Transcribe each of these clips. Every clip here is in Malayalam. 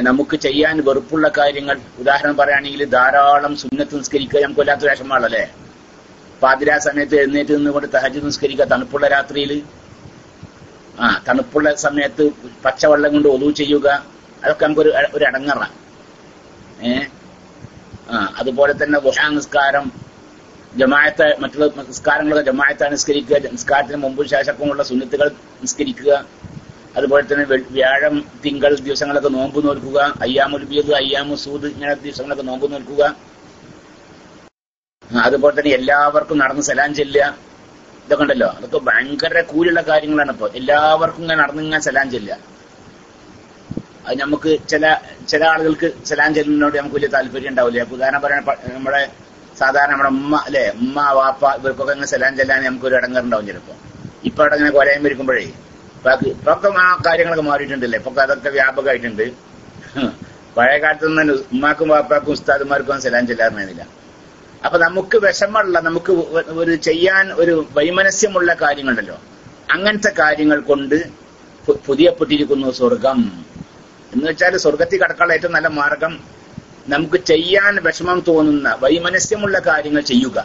നമുക്ക് ചെയ്യാൻ വെറുപ്പുള്ള കാര്യങ്ങൾ, ഉദാഹരണം പറയുകയാണെങ്കിൽ ധാരാളം സുന്നത്ത് നിസ്കരിക്കുക നമുക്ക് വല്ലാത്ത വിഷമമാണല്ലേ. പാതിരാ സമയത്ത് എഴുന്നേറ്റ് നിന്നുകൊണ്ട് തഹജ്ജുദ് നിസ്കരിക്കുക, തണുപ്പുള്ള രാത്രിയിൽ, തണുപ്പുള്ള സമയത്ത് പച്ചവെള്ളം കൊണ്ട് ഒളു ചെയ്യുക, അതൊക്കെ നമുക്ക് ഒരു അടങ്ങറാണ്. അതുപോലെ തന്നെ ദുഹാ നിസ്കാരം, ജമാഅത്ത്, മറ്റുള്ള നിസ്കാരങ്ങളൊക്കെ ജമാഅത്താണ് നിസ്കരിക്കുക, നിസ്കാരത്തിന് മുമ്പും ശേഷമുള്ള സുന്നത്തുകൾ നിസ്കരിക്കുക. അതുപോലെ തന്നെ വ്യാഴം തിങ്കൾ ദിവസങ്ങളൊക്കെ നോമ്പ് നോൽക്കുക, അയ്യാമുൽ ബീദ് അയ്യാമു സൂദ് ഇങ്ങനെ ദിവസങ്ങളൊക്കെ നോമ്പ് നോൽക്കുക. അതുപോലെ തന്നെ എല്ലാവർക്കും നടന്ന് സലാം ചെല്ലുക, ഇതൊക്കെ ഉണ്ടല്ലോ, അതൊക്കെ ഭയങ്കര കൂലുള്ള കാര്യങ്ങളാണ്. ഇപ്പൊ എല്ലാവർക്കും ഇങ്ങനെ നടന്നിങ്ങനെ സലാം ചെല്ലുക. അത് നമുക്ക് ചില ആളുകൾക്ക് സലാം ചെല്ലുന്നതിനോട് നമുക്ക് വലിയ താല്പര്യം ഉണ്ടാവില്ല. ഉദാഹരണം പറയാൻ നമ്മുടെ സാധാരണ നമ്മുടെ ഉമ്മ അല്ലെ, ഉമ്മ വാപ്പ ഇവർക്കൊക്കെ ഇങ്ങനെ സലാം ചെല്ലാൻ നമുക്കൊരു ഇടങ്ങറുണ്ടാവും ചിലപ്പോ. ഇപ്പൊ അവിടെ ഇങ്ങനെ കൊലയം ഇരിക്കുമ്പോഴേ ഇപ്പൊക്കെ ആ കാര്യങ്ങളൊക്കെ മാറിയിട്ടുണ്ടല്ലേ, ഇപ്പൊ അതൊക്കെ വ്യാപകമായിട്ടുണ്ട്. പഴയ കാലത്തൊന്നും തന്നെ ഉമ്മാക്കും വാപ്പാക്കും ഉസ്താദുമാർക്കും സലാം ചെല്ലാറുണ്ടായിരുന്നില്ല. അപ്പൊ നമുക്ക് വിഷമമുള്ള, നമുക്ക് ഒരു ചെയ്യാൻ ഒരു വൈമനസ്യമുള്ള കാര്യങ്ങളുണ്ടല്ലോ, അങ്ങനത്തെ കാര്യങ്ങൾ കൊണ്ട് പുതിയപ്പെട്ടിരിക്കുന്നു സ്വർഗം. എന്ന് വെച്ചാൽ സ്വർഗത്തിൽ കടക്കാനുള്ള ഏറ്റവും നല്ല മാർഗം നമുക്ക് ചെയ്യാൻ വിഷമം തോന്നുന്ന വൈമനസ്യമുള്ള കാര്യങ്ങൾ ചെയ്യുക,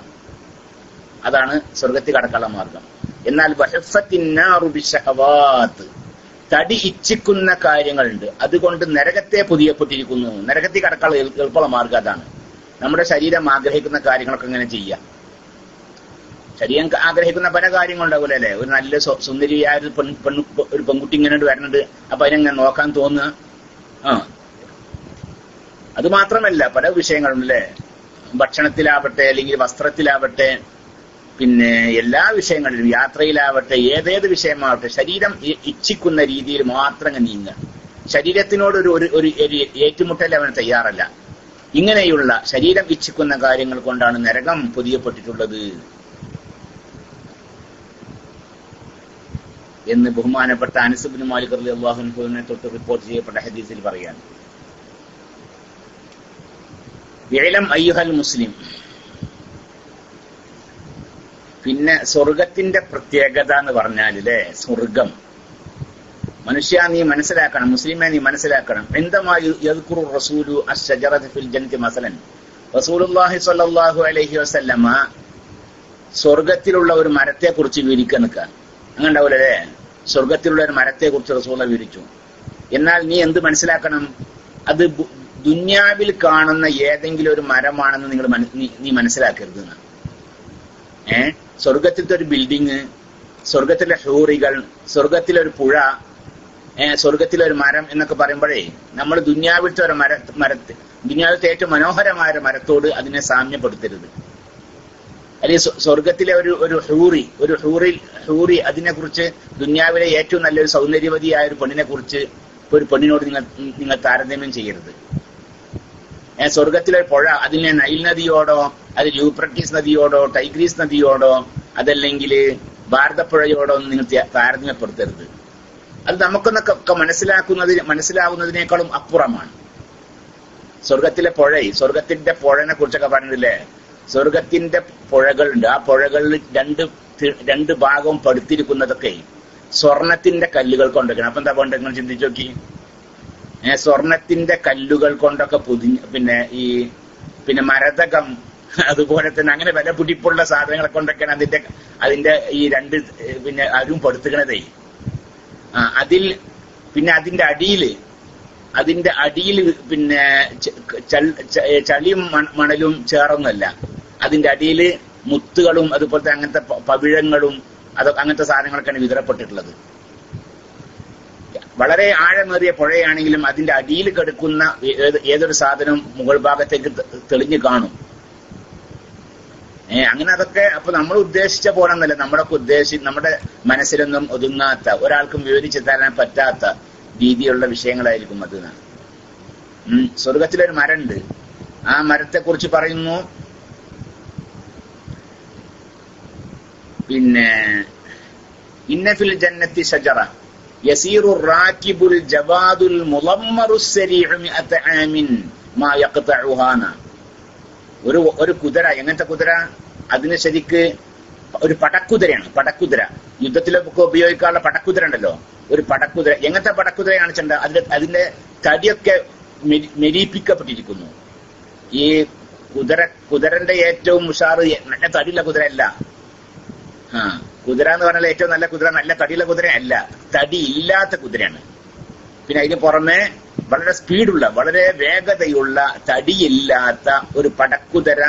അതാണ് സ്വർഗത്തിൽ കടക്കാനുള്ള മാർഗം. എന്നാൽ തടി ഇച്ഛിക്കുന്ന കാര്യങ്ങളുണ്ട്, അതുകൊണ്ട് നരകത്തെ പുതിയപ്പെട്ടിരിക്കുന്നു. നരകത്തിൽ കടക്കാനുള്ള എളുപ്പമുള്ള മാർഗം അതാണ്. നമ്മുടെ ശരീരം ആഗ്രഹിക്കുന്ന കാര്യങ്ങളൊക്കെ ഇങ്ങനെ ചെയ്യാം. ശരീരം ആഗ്രഹിക്കുന്ന പല കാര്യങ്ങളുണ്ടാവില്ല അല്ലെ. ഒരു നല്ല സുന്ദരിയായ ഒരു പെൺകുട്ടി ഇങ്ങനെ വരുന്നുണ്ട്, അപ്പൊ അതിനെങ്ങനെ നോക്കാൻ തോന്നുക. അത് മാത്രമല്ല പല വിഷയങ്ങളുണ്ട് അല്ലെ, ഭക്ഷണത്തിലാവട്ടെ അല്ലെങ്കിൽ വസ്ത്രത്തിലാവട്ടെ, പിന്നെ എല്ലാ വിഷയങ്ങളിലും, യാത്രയിലാവട്ടെ, ഏതേത് വിഷയമാവട്ടെ, ശരീരം ഇച്ഛിക്കുന്ന രീതിയിൽ മാത്രം നീങ്ങുക. ശരീരത്തിനോട് ഒരു ഏറ്റുമുട്ടൽ അവന് തയ്യാറല്ല. ഇങ്ങനെയുള്ള ശരീരം ഇച്ഛിക്കുന്ന കാര്യങ്ങൾ കൊണ്ടാണ് നരകം പൊതിയപ്പെട്ടിട്ടുള്ളത് എന്ന് ബഹുമാനപ്പെട്ട അനസ് ഇബ്നു മാലിക് റളിയല്ലാഹു അൻഹുവിനെ തൊട്ട് റിപ്പോർട്ട് ചെയ്യപ്പെട്ട ഹദീസിൽ പറയാണ്. ഇഅ്ലം അയ്യുഹൽ മുസ്ലിം. പിന്നെ സ്വർഗത്തിന്റെ പ്രത്യേകത എന്ന് പറഞ്ഞാൽ അല്ലേ, സ്വർഗം മനുഷ്യ നീ മനസ്സിലാക്കണം, മുസ്ലിമെ നീ മനസ്സിലാക്കണം. എന്തുമായി യദ്കുറു റസൂലു അശ്ശജറത ഫിൽ ജന്നതി മസലൻ, റസൂലുള്ളാഹി സ്വല്ലല്ലാഹു അലൈഹി വസല്ലമ സ്വർഗത്തിലുള്ള ഒരു മരത്തെ കുറിച്ച് വിവരിക്കാൻ നിൽക്കുക. അങ്ങനെ ഉണ്ടാവില്ലേ, സ്വർഗത്തിലുള്ള ഒരു മരത്തെ കുറിച്ച് റസൂൽ വിവരിച്ചു. എന്നാൽ നീ എന്ത് മനസ്സിലാക്കണം, അത് ദുന്യാവിൽ കാണുന്ന ഏതെങ്കിലും ഒരു മരമാണെന്ന് നീ മനസ്സിലാക്കരുത് എന്നാണ്. സ്വർഗത്തിലത്തെ ഒരു ബിൽഡിങ്, സ്വർഗത്തിലെ ഹൂറികൾ, സ്വർഗത്തിലെ ഒരു പുഴ, സ്വർഗത്തിലെ ഒരു മരം എന്നൊക്കെ പറയുമ്പോഴേ നമ്മൾ ദുന്യാവിലത്തെ ഒരു ദുന്യാവിലത്തെ ഏറ്റവും മനോഹരമായ ഒരു മരത്തോട് അതിനെ സാമ്യപ്പെടുത്തരുത്. അല്ലെങ്കിൽ സ്വർഗത്തിലെ ഒരു ഹൂറി അതിനെ കുറിച്ച്, ദുന്യാവിലെ ഏറ്റവും നല്ലൊരു സൗന്ദര്യവതിയായ ഒരു പെണ്ണിനെ കുറിച്ച് ഒരു പെണ്ണിനോട് നിങ്ങൾ താരതമ്യം ചെയ്യരുത്. സ്വർഗത്തിലെ പുഴ അതിനെ നൈൽ നദിയോടോ, അത് യൂഫ്രട്ടീസ് നദിയോടോ, ടൈഗ്രീസ് നദിയോടോ, അതല്ലെങ്കിൽ ഭാരതപ്പുഴയോടോ ഒന്നും നിങ്ങൾ താരതമ്യപ്പെടുത്തരുത്. അത് നമുക്കൊന്നൊക്കെ മനസ്സിലാവുന്നതിനേക്കാളും അപ്പുറമാണ്. സ്വർഗത്തിലെ സ്വർഗത്തിന്റെ പുഴനെ കുറിച്ചൊക്കെ പറഞ്ഞില്ലേ, സ്വർഗത്തിന്റെ പുഴകളുണ്ട്. ആ പുഴകളിൽ രണ്ട് ഭാഗവും പടുത്തിരിക്കുന്നതൊക്കെ സ്വർണത്തിന്റെ കല്ലുകൾ കൊണ്ടൊക്കെയാണ്. അപ്പൊ എന്താ വേണ്ടത് നിങ്ങൾ ചിന്തിച്ചു നോക്കി. സ്വർണത്തിന്റെ കല്ലുകൾ കൊണ്ടൊക്കെ പിന്നെ മരതകം, അതുപോലെ തന്നെ അങ്ങനെ വില പിടിപ്പുള്ള സാധനങ്ങളെ കൊണ്ടൊക്കെയാണ് അതിന്റെ ഈ രണ്ട് അരും പടുത്തുകണതേ. അതിന്റെ അടിയിൽ പിന്നെ ചളിയും മണലും ചേർന്നല്ല, അതിന്റെ അടിയിൽ മുത്തുകളും അതുപോലത്തെ അങ്ങനത്തെ പവിഴങ്ങളും അങ്ങനത്തെ സാധനങ്ങളൊക്കെയാണ് വിതരപ്പെട്ടിട്ടുള്ളത്. വളരെ ആഴമേറിയ പുഴയാണെങ്കിലും അതിന്റെ അടിയിൽ കിടക്കുന്ന ഏതൊരു സാധനവും മുകൾ ഭാഗത്തേക്ക് തെളിഞ്ഞു കാണും. അങ്ങനെ അതൊക്കെ അപ്പൊ നമ്മൾ ഉദ്ദേശിച്ച പോലെ ഒന്നല്ല, നമ്മുടെ മനസ്സിലൊന്നും ഒതുങ്ങാത്ത, ഒരാൾക്കും വിവരിച്ചു തരാൻ പറ്റാത്ത രീതിയിലുള്ള വിഷയങ്ങളായിരിക്കും അത്. സ്വർഗത്തിലൊരു മരമുണ്ട്. ആ മരത്തെ കുറിച്ച് പറയുന്നു, പിന്നെ ഇന്നഫിൽ ജന്നത്തി ഷജറ യസീറു റാകിബുൽ ജവാദുൽ മുളമ്മറു സരീഉ മിഅത ആമിൻ മാ യഖതഉഹാന. ഒരു കുതിര, എങ്ങനത്തെ കുതിര, അതിന് ശരിക്ക് ഒരു പടക്കുതിരയാണ്. പടക്കുതിര യുദ്ധത്തിലൊക്കെ ഉപയോഗിക്കാനുള്ള പടക്കുതിര ഉണ്ടല്ലോ, ഒരു പടക്കുതിര. എങ്ങനത്തെ പടക്കുതിരയാണ് ചെണ്ട? അതിന്റെ തടിയൊക്കെ മെരീപ്പിക്കപ്പെട്ടിരിക്കുന്നു. ഈ കുതിരന്റെ ഏറ്റവും ഉഷാറ് നല്ല തടിയുള്ള കുതിരയല്ല. കുതിര എന്ന് പറഞ്ഞാൽ ഏറ്റവും നല്ല കുതിര നല്ല തടിയുള്ള കുതിരയല്ല, തടി ഇല്ലാത്ത കുതിരയാണ്. പിന്നെ അതിന് പുറമെ വളരെ സ്പീഡുള്ള, വളരെ വേഗതയുള്ള, തടിയില്ലാത്ത ഒരു പടക്കുതിര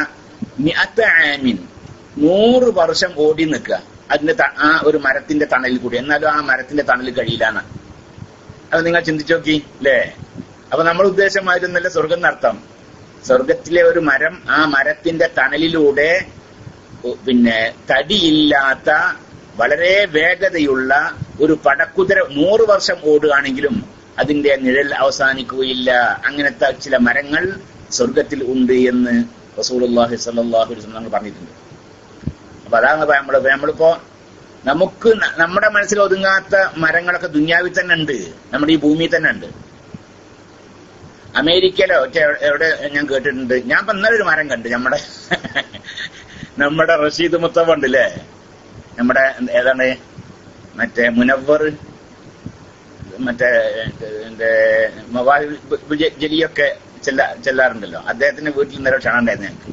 100 വർഷം ഓടി നിൽക്കുക അതിന്റെ ആ ഒരു മരത്തിന്റെ തണലിൽ കൂടി. എന്നാലും ആ മരത്തിന്റെ തണൽ കഴിയില്ലാന്ന്. അത് നിങ്ങൾ ചിന്തിച്ചു നോക്കി അല്ലേ? അപ്പൊ നമ്മൾ ഉദ്ദേശമായിരുന്നല്ലേ സ്വർഗം എന്നർത്ഥം. സ്വർഗത്തിലെ ഒരു മരം, ആ മരത്തിന്റെ തണലിലൂടെ പിന്നെ തടിയില്ലാത്ത വളരെ വേഗതയുള്ള ഒരു പടക്കുതിര 100 വർഷം ഓടുകയാണെങ്കിലും അതിന്റെ നിഴൽ അവസാനിക്കുകയില്ല. അങ്ങനത്തെ ചില മരങ്ങൾ സ്വർഗത്തിൽ ഉണ്ട് എന്ന് റസൂലുള്ളാഹി സ്വല്ലല്ലാഹു അലൈഹി വസല്ലം പറഞ്ഞിട്ടുണ്ട്. അപ്പൊ അതാണ് നമ്മളിപ്പോ നമുക്ക് നമ്മുടെ മനസ്സിൽ ഒതുങ്ങാത്ത മരങ്ങളൊക്കെ ദുനിയാവിൽ തന്നെ ഉണ്ട്, നമ്മുടെ ഈ ഭൂമിയിൽ തന്നെ ഉണ്ട്. അമേരിക്കയിലോ എവിടെ ഞാൻ കേട്ടിട്ടുണ്ട്. ഞാൻ ഇപ്പൊ ഇന്നലെ ഒരു മരം കണ്ട്, നമ്മുടെ റഷീദ് മുത്തവ ഉണ്ടല്ലേ, നമ്മുടെ ഏതാണ് മറ്റേ മുനവ്വർ, മറ്റേ ജലിയൊക്കെ ചെല്ലാറുണ്ടല്ലോ, അദ്ദേഹത്തിന്റെ വീട്ടിൽ ഇന്നലെ ക്ഷണം ഉണ്ടായിരുന്നു ഞങ്ങൾക്ക്.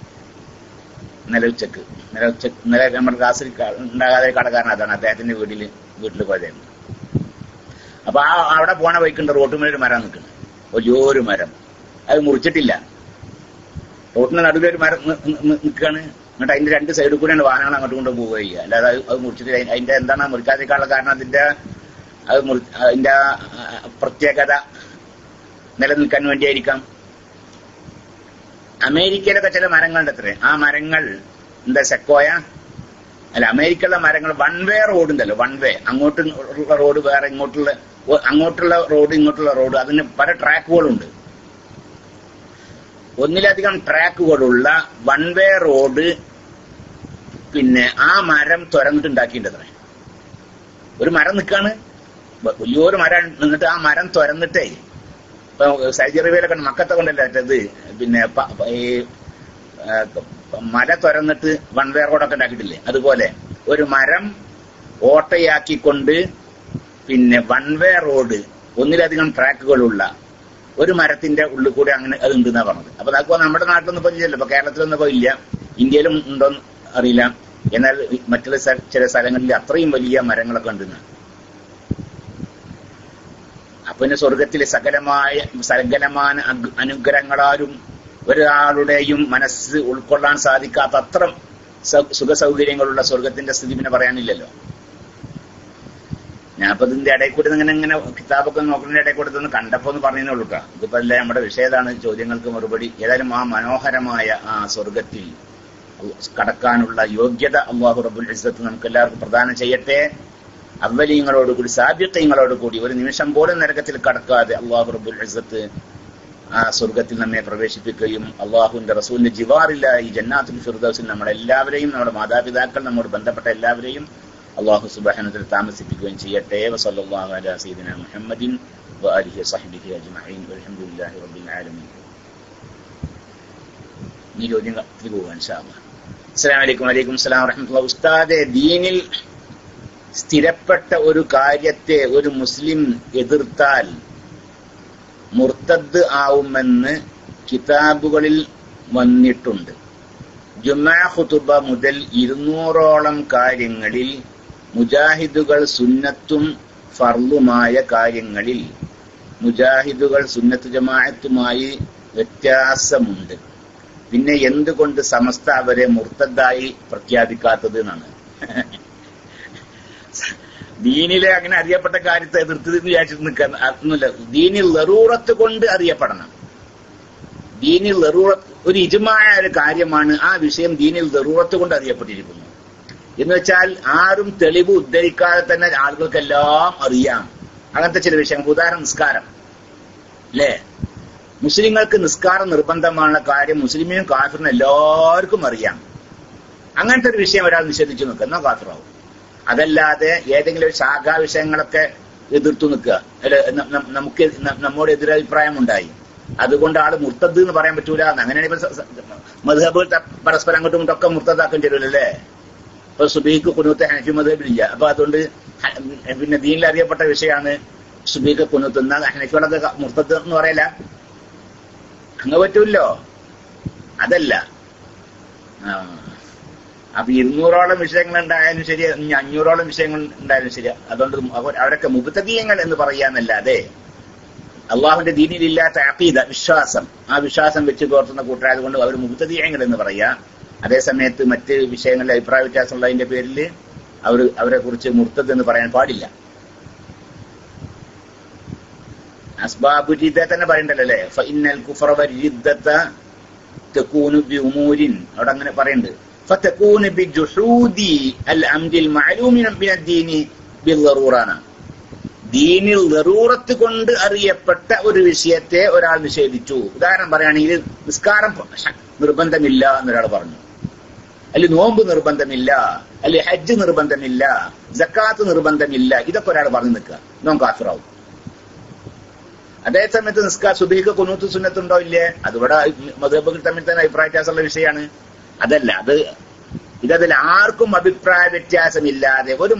ഇന്നലെ ഉച്ചക്ക് നമ്മുടെ ക്ലാസ്സിൽ ഉണ്ടാകാതെ കടക്കാരൻ അതാണ്. അദ്ദേഹത്തിന്റെ വീട്ടിൽ പോയതായിരുന്നു. അപ്പൊ അവിടെ പോണ വഴിക്കുണ്ട് റോട്ടുമേലൊരു മരം നിൽക്കുന്നത്, വലിയൊരു മരം. അത് മുറിച്ചിട്ടില്ല, റോട്ടിന്റെ നടുവിലൊരു മരം നിൽക്കുകയാണ്. എന്നിട്ട് അതിന്റെ 2 സൈഡിൽ കൂടെയാണ് വാഹനങ്ങൾ അങ്ങോട്ട് കൊണ്ട് പോവുക. അല്ലാതെ അത് മുറിച്ചിട്ട് അതിന്റെ എന്താണ് മുറിക്കാതിരിക്കാനുള്ള കാരണം അതിന്റെ പ്രത്യേകത നിലനിൽക്കാൻ വേണ്ടിയായിരിക്കാം. അമേരിക്കയിലൊക്കെ ചില മരങ്ങളുണ്ട് അത്രേ. ആ മരങ്ങൾ എന്താ സെക്കോയ അല്ല, അമേരിക്കയിലുള്ള മരങ്ങൾ വൺ വേ റോഡ് ഉണ്ടല്ലോ, വൺ വേ, അങ്ങോട്ടുള്ള റോഡ് വേറെ, അങ്ങോട്ടുള്ള റോഡ് ഇങ്ങോട്ടുള്ള റോഡ്, അതിന് പല ട്രാക്കുകളുണ്ട്. ഒന്നിലധികം ട്രാക്കുകളുള്ള വൺ വേ റോഡ് പിന്നെ ആ മരം തുരന്നിട്ടുണ്ടാക്കിയിട്ടത്രേ. ഒരു മരം നിൽക്കാണ്, വലിയൊരു മരം നിന്നിട്ട് ആ മരം തുരന്നിട്ടേ, ഇപ്പൊ സൗദി അറേബ്യയിലൊക്കെ മക്കത്തെ കൊണ്ടല്ലേ ഇത് പിന്നെ ഈ മല തുരന്നിട്ട് വൺ വേ റോഡൊക്കെ ഉണ്ടാക്കിയിട്ടില്ലേ, അതുപോലെ ഒരു മരം ഓട്ടയാക്കിക്കൊണ്ട് പിന്നെ വൺ വേ റോഡ്, ഒന്നിലധികം ട്രാക്കുകളുള്ള ഒരു മരത്തിന്റെ ഉള്ളിൽ കൂടെ അങ്ങനെ അത് ഉണ്ടെന്നാ പറഞ്ഞത്. അപ്പൊ അതൊക്കെ നമ്മുടെ നാട്ടിലൊന്നും ഇപ്പൊ ഇല്ലല്ലോ, ഇപ്പൊ കേരളത്തിലൊന്നും ഇപ്പൊ ഇല്ല, ഇന്ത്യയിലും ഉണ്ടോന്ന് അറിയില്ല. എന്നാൽ മറ്റുള്ള ചില സ്ഥലങ്ങളിൽ അത്രയും വലിയ മരങ്ങളൊക്കെ ഉണ്ടെന്ന്. അപ്പൊ പിന്നെ സ്വർഗത്തിലെ സകലമായ അനുഗ്രഹങ്ങളാലും ഒരാളുടെയും മനസ്സ് ഉൾക്കൊള്ളാൻ സാധിക്കാത്ത അത്ര സുഖസൗകര്യങ്ങളുള്ള സ്വർഗത്തിന്റെ സ്ഥിതി പിന്നെ പറയാനില്ലല്ലോ. ഞാനിപ്പോ ഇതിന്റെ ഇടയിൽ കൂടി ഇങ്ങനെ കിതാബൊക്കെ നോക്കുന്നതിന്റെ ഇടയിൽ കൂടി ഇതൊന്ന് കണ്ടപ്പോ എന്ന് പറഞ്ഞേ ഉള്ളൂ കേട്ടോ. ഇതിപ്പോ അല്ലേ നമ്മുടെ വിഷയതാണ്, ചോദ്യങ്ങൾക്ക് മറുപടി. ഏതായാലും ആ മനോഹരമായ ആ സ്വർഗത്തിൽ കടക്കാനുള്ള യോഗ്യത അല്ലാഹു റബ്ബുൽ ഇസ്സത്ത് നമുക്ക് എല്ലാവർക്കും പ്രദാനം ചെയ്യട്ടെ. അവ്വലീങ്ങളോടുകൂടി സാബിഖീങ്ങളോടുകൂടി ഒരു നിമിഷം പോലും നരകത്തിൽ കടക്കാതെ അല്ലാഹു റബ്ബുൽ ഇസ്സത്ത് ആ സ്വർഗത്തിൽ നമ്മെ പ്രവേശിപ്പിക്കുകയും അള്ളാഹുവിന്റെ റസൂലിന്റെ ജിവാറില്ലായി ജന്നാത്തുൽ ഫിർദൗസിൽ നമ്മളെല്ലാവരെയും, നമ്മുടെ മാതാപിതാക്കൾ, നമ്മോട് ബന്ധപ്പെട്ട എല്ലാവരെയും അള്ളാഹു സുബ്ഹാനഹു വ തആല താമസിപ്പിക്കുകയും ചെയ്യട്ടെ. വസല്ലല്ലാഹു അലാ സയ്യിദിനാ മുഹമ്മദിൻ വആലിഹി വസഹ്ബിഹി അജ്മഈൻ വൽഹംദുലില്ലാഹി റബ്ബിൽ ആലമീൻ. ഈ ചോദ്യത്തിൽ പോകാൻ ഇൻഷാ അല്ലാഹ്. അസ്സലാമു അലൈക്കും. വലൈക്കും അസ്സലാം വറഹ്മത്തുള്ളാഹി. ഉസ്താദേ, ദീനിൽ സ്ഥിരപ്പെട്ട ഒരു കാര്യത്തെ ഒരു മുസ്ലിം എതിർത്താൽ മുർത്തദ് ആവുമെന്ന് കിതാബുകളിൽ വന്നിട്ടുണ്ട്. ജുമാ ഖുതുബ മുതൽ 200ഓളം കാര്യങ്ങളിൽ മുജാഹിദുകൾ സുന്നത്തും ഫർളുമായ കാര്യങ്ങളിൽ മുജാഹിദുകൾ സുന്നത്ത് ജമാഅത്തുമായി വ്യത്യാസമുണ്ട്. പിന്നെ എന്തുകൊണ്ട് സമസ്ത അവരെ മുർത്തദായി പ്രഖ്യാപിക്കാത്തത് എന്നാണ്. ദീനിലെ അങ്ങനെ അറിയപ്പെട്ട കാര്യത്തെ എതിർത്തത് വിചാരിച്ചിട്ട് നിൽക്കാൻ അതൊന്നുമില്ല. ദീനിൽ ലറൂറത്ത് കൊണ്ട് അറിയപ്പെടണം. ദീനിൽ ലറൂറത്ത് ഒരു ഇജ്മാഅ ഒരു കാര്യമാണ്. ആ വിഷയം ദീനിൽ ലറൂറത്ത് കൊണ്ട് അറിയപ്പെട്ടിരിക്കുന്നു എന്ന് വെച്ചാൽ ആരും തെളിവ് ഉദ്ധരിക്കാതെ തന്നെ ആളുകൾക്കെല്ലാം അറിയാം അങ്ങനത്തെ ചില വിഷയങ്ങൾ. ഉദാഹരണം നിസ്കാരം അല്ലേ? മുസ്ലിങ്ങൾക്ക് നിസ്കാരം നിർബന്ധமான കാര്യം മുസ്ലിമിനും കാഫിറിനും എല്ലാവർക്കും അറിയാം. അങ്ങനത്തെ ഒരു വിഷയം ഒരാൾ നിഷേധിച്ചു നിൽക്കുക, എന്നാ കാഫിറാവും. അതല്ലാതെ ഏതെങ്കിലും ഒരു ശാഖാ വിഷയങ്ങളൊക്കെ എതിർത്തു നിൽക്കുക, നമുക്ക് നമ്മോട് എതിരഭിപ്രായം ഉണ്ടായി, അതുകൊണ്ട് ആള് മുർത്തദ് എന്ന് പറയാൻ പറ്റൂല. അങ്ങനെയാണ് ഇപ്പൊ മദ്ഹബ് പരസ്പരം അങ്ങോട്ടും ഇങ്ങോട്ടൊക്കെ മുർത്തദാക്കേണ്ടി വരുമല്ലേ? ഇപ്പൊ സുബഹിക്ക് കുനൂത്ത് ഹനഫി മദ്ഹബിലില്ല. അപ്പൊ അതുകൊണ്ട് പിന്നെ ദീനിൽ അറിയപ്പെട്ട വിഷയമാണ് സുബഹിക്ക് കുനൂത്ത്. എന്നാൽ ഹനഫികളൊക്കെ മുർത്തദ് എന്ന് പറയല, അങ്ങ് പറ്റൂല്ലോ. അതല്ല. അപ്പൊ 200ഓളം വിഷയങ്ങൾ ഉണ്ടായാലും ശരി, 500ഓളം വിഷയങ്ങൾ ഉണ്ടായാലും ശരി, അതുകൊണ്ട് അവരൊക്കെ മുബ്തദീയങ്ങൾ എന്ന് പറയാന്നല്ലാതെ അള്ളാഹുവിന്റെ ദീനിലില്ലാത്ത അഖീദ, വിശ്വാസം, ആ വിശ്വാസം വെച്ച് പുലർത്തുന്ന കൂട്ടരായതുകൊണ്ട് അവർ മുബ്തദീയങ്ങൾ എന്ന് പറയാ. അതേസമയത്ത് മറ്റ് വിഷയങ്ങളിൽ അഭിപ്രായ വ്യത്യാസമുള്ളതിന്റെ പേരിൽ അവരെ കുറിച്ച് മുർത്തദ് എന്ന് പറയാൻ പാടില്ല. അസ്ബാബു റിദ്ദ തന്നെ പറയണ്ടല്ലോ അല്ലെ, ഫഇന്നൽ കുഫറ വരിദ്ദത തകൂനു ബിഉമൂരിൻ, അവിടെ അങ്ങനെ പറയുന്നുണ്ട്. ഫതകൂനു ബിജുഹൂദി അൽ അംരിൽ മഅലൂമി മിനദ്ദീനി ബിൽദറൂറാന. ദീനിൽ ദറൂറത്ത് കൊണ്ട് അറിയപ്പെട്ട ഒരു വിഷയത്തെ ഒരാൾ നിഷേധിച്ചു. ഉദാഹരണം പറയുകയാണെങ്കിൽ നിസ്കാരം നിർബന്ധമില്ല എന്നൊരാൾ പറഞ്ഞു, അല്ലെങ്കിൽ നോമ്പ് നിർബന്ധമില്ല, അല്ലെങ്കിൽ ഹജ്ജ് നിർബന്ധമില്ല, സക്കാത്ത് നിർബന്ധമില്ല, ഇതൊക്കെ ഒരാൾ പറഞ്ഞു നിൽക്കുക, നോൻ കാഫിറാവും. അതേസമയത്ത് സുബഹിക്ക് കുനൂത്ത് സുന്നത്തുണ്ടോ ഇല്ലേ, അതിവിടെ മദ്ഹബുകൾ തമ്മിൽ തന്നെ അഭിപ്രായ വ്യത്യാസമുള്ള വിഷയമാണ്. അതല്ല, ഇതതിൽ ആർക്കും അഭിപ്രായ വ്യത്യാസമില്ലാതെ, ഒരു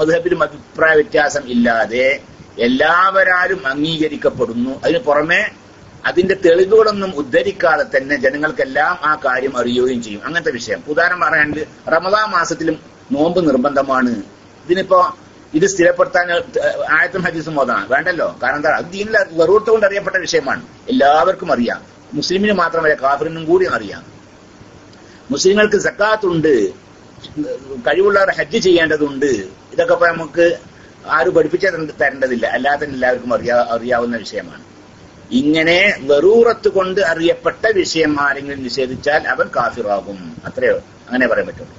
മദ്ഹബിലും അഭിപ്രായ വ്യത്യാസം ഇല്ലാതെ എല്ലാവരാലും അംഗീകരിക്കപ്പെടുന്നു. അതിന് പുറമെ അതിന്റെ തെളിവുകളൊന്നും ഉദ്ധരിക്കാതെ തന്നെ ജനങ്ങൾക്കെല്ലാം ആ കാര്യം അറിയുകയും ചെയ്യും. അങ്ങനത്തെ വിഷയം. ഉദാഹരണം പറയാണെങ്കിൽ റമദാൻ മാസത്തിലും നോമ്പ് നിർബന്ധമാണ്. ഇതിനിപ്പോ ഇത് സ്ഥിരപ്പെടുത്താൻ ആയത്തും ഹദീസും ഓതണം വേണ്ടല്ലോ. കാരണം എന്താ, അത് ദീനിൽ ദറൂറത്ത് കൊണ്ട് അറിയപ്പെട്ട വിഷയമാണ്, എല്ലാവർക്കും അറിയാം. മുസ്ലിമിന് മാത്രമല്ല കാഫിറിനും കൂടി അറിയാം. മുസ്ലിങ്ങൾക്ക് സക്കാത്ത് ഉണ്ട്, കഴിവുള്ളവർ ഹജ്ജ് ചെയ്യേണ്ടതുണ്ട്. ഇതൊക്കെ ഇപ്പൊ നമുക്ക് ആരും പഠിപ്പിച്ച് തരേണ്ടതില്ല, അല്ലാതെ എല്ലാവർക്കും അറിയാവുന്ന വിഷയമാണ്. ഇങ്ങനെ ദറൂറത്ത് കൊണ്ട് അറിയപ്പെട്ട വിഷയം ആരെങ്കിലും നിഷേധിച്ചാൽ അവൻ കാഫിറാകും. അത്രയോ, അങ്ങനെ പറയാൻ പറ്റുള്ളൂ.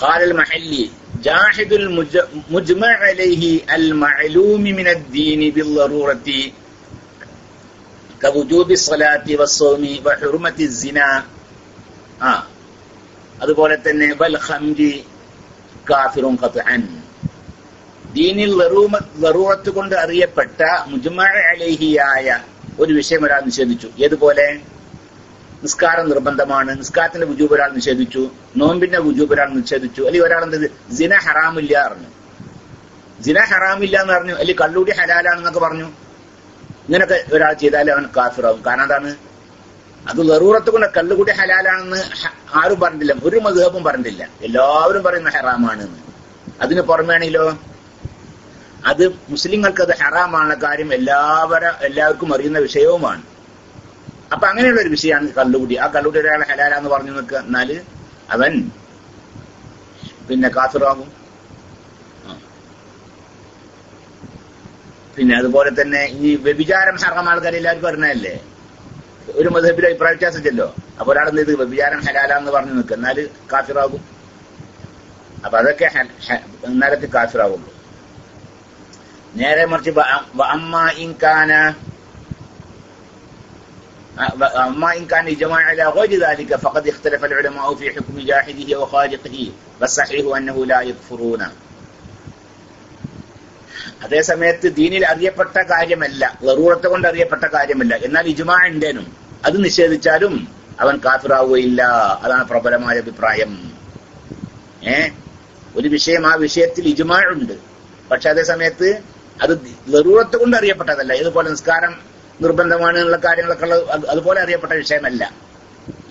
قال المحلي جاحد المجمع عليه المعلوم من الدين بالضرورة كوجوب الصلاة والصوم وحرمة الزنا. അതുപോലെ തന്നെ വൽ ഖംരി കാഫിറുൻ ഖത്അൻ. ദീനിൽ ദറൂറത്ത് കൊണ്ട് അറിയപ്പെട്ട മുജ്മഅ അലൈഹിയായ ഒരു വിഷയം ഒരാൾ നിഷേധിച്ചു. ഏതുപോലെ നിസ്കാരം നിർബന്ധമാണ്, നിസ്കാരത്തിന്റെ വുജൂബ് ഒരാൾ നിഷേധിച്ചു, നോമ്പിന്റെ വുജൂബ് ഒരാൾ നിഷേധിച്ചു, അല്ലെങ്കിൽ ഒരാൾ എന്ത് സിന ഹറാമില്ല പറഞ്ഞു, സിന ഹറാമില്ല എന്ന് പറഞ്ഞു, അല്ലെങ്കിൽ കള്ളൂടി ഹലാലാണെന്നൊക്കെ പറഞ്ഞു. ഇങ്ങനൊക്കെ ഒരാൾ ചെയ്താൽ അവൻ കാഫിറാവും. കാരണം എന്താണ്, അത് ദറൂറത്ത് കൊണ്ട് കള്ളുകൂടി ഹലാലാണെന്ന് ആരും പറഞ്ഞിട്ടില്ല, ഒരു മദ്ഹബും പറഞ്ഞിട്ടില്ല, എല്ലാവരും പറയുന്ന ഹറാമാണെന്ന്. അതിന് പുറമേയാണെങ്കിലോ അത് മുസ്ലിങ്ങൾക്ക് അത് ഹറാമാണ് കാര്യം എല്ലാവർക്കും അറിയുന്ന വിഷയവുമാണ്. അപ്പൊ അങ്ങനെയുള്ള ഒരു വിഷയമാണ് കള്ളുകൂടി. ആ കള്ളുകൂടി ഒരാളെ ഹലാലാന്ന് പറഞ്ഞു നിൽക്കുക, എന്നാല് അവൻ പിന്നെ കാഫിറാകും. പിന്നെ അതുപോലെ തന്നെ ഈ വ്യഭിചാരം ഹറാം ആൾക്കാർ എല്ലാവർക്കും അറിഞ്ഞല്ലേ, ഒരു മദ്ഹബിൽ അഭിപ്രായ വ്യത്യാസമില്ലല്ലോ. അപ്പൊ ഒരാൾ എന്ത് ചെയ്ത് വ്യഭിചാരം ഹലാലാന്ന് പറഞ്ഞു നിൽക്കുക, എന്നാല് കാഫിറാകും. അപ്പൊ അതൊക്കെ എന്നാലൊക്കെ കാഫിറാവുള്ളൂ. നേരെ മറിച്ച് അമ്മാ إن كان إجماع على غير ذلك فقد اختلف العلماء في حكم جاحده وخالقه والصحيح أنه لا يكفرون. അതേസമയത്ത് ദീനിൽ അറിയപ്പെട്ട കാര്യമല്ല, ദറൂറത്ത് കൊണ്ട് അറിയപ്പെട്ട കാര്യമല്ല, എന്നാൽ ഇജ്മാ ഉണ്ടേനും അത് നിഷേധിച്ചാലും അവൻ കാഫിറാവുകയില്ല. അതാണ് പ്രബലമായ അഭിപ്രായം. ഒരു വിഷയം, ആ വിഷയത്തിൽ ഇജ്മാ ഉണ്ട്, പക്ഷെ അതേസമയത്ത് അത് ദറൂറത്ത് കൊണ്ട് അറിയപ്പെട്ടതല്ല. ഇതുപോലെ നിസ്കാരം നിർബന്ധമാണ് എന്നുള്ള കാര്യങ്ങളൊക്കെ അതുപോലെ അറിയപ്പെട്ട വിഷയമല്ല.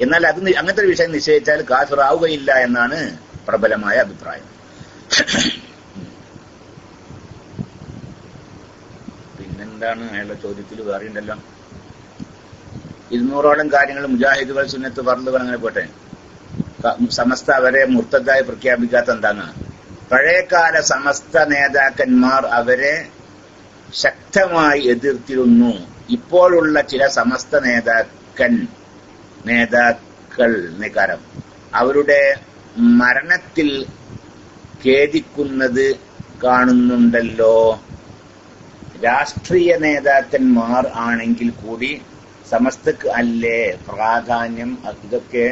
എന്നാൽ അത് അങ്ങനത്തെ ഒരു വിഷയം നിശ്ചയിച്ചാൽ കാഫിറാവുകയില്ല എന്നാണ് പ്രബലമായ അഭിപ്രായം. പിന്നെന്താണ് അയാളുടെ ചോദ്യത്തിൽ വേറെ ഉണ്ടല്ലോ, 200ഓളം കാര്യങ്ങൾ മുജാഹിദുകൾ, സുന്നത്ത്, ഫർളുകൾ അങ്ങനെ പോട്ടെ, സമസ്ത അവരെ മുർത്തദായി പ്രഖ്യാപിക്കാത്ത എന്താണ്? പഴയകാല സമസ്ത നേതാക്കന്മാർ അവരെ ശക്തമായി എതിർത്തിരുന്നു. ഇപ്പോഴുള്ള ചില സമസ്ത നേതാക്കൾ അവരുടെ മരണത്തിൽ ഖേദിക്കുന്നത് കാണുന്നുണ്ടല്ലോ. രാഷ്ട്രീയ നേതാക്കന്മാർ ആണെങ്കിൽ കൂടി സമസ്തക്ക് അല്ലേ പ്രാധാന്യം? ഇതൊക്കെ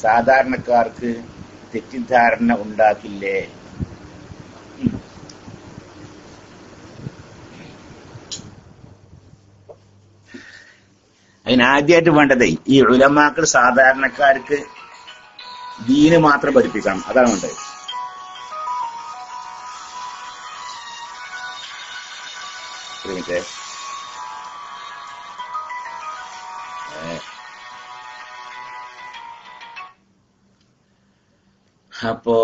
സാധാരണക്കാർക്ക് തെറ്റിദ്ധാരണ ഉണ്ടാക്കില്ലേ? അതിനാദ്യമായിട്ട് വേണ്ടതേ ഈ ഉലമാക്കൾ സാധാരണക്കാർക്ക് ദീന് മാത്രം പഠിപ്പിക്കണം. അതാണ് വേണ്ടത്. അപ്പോ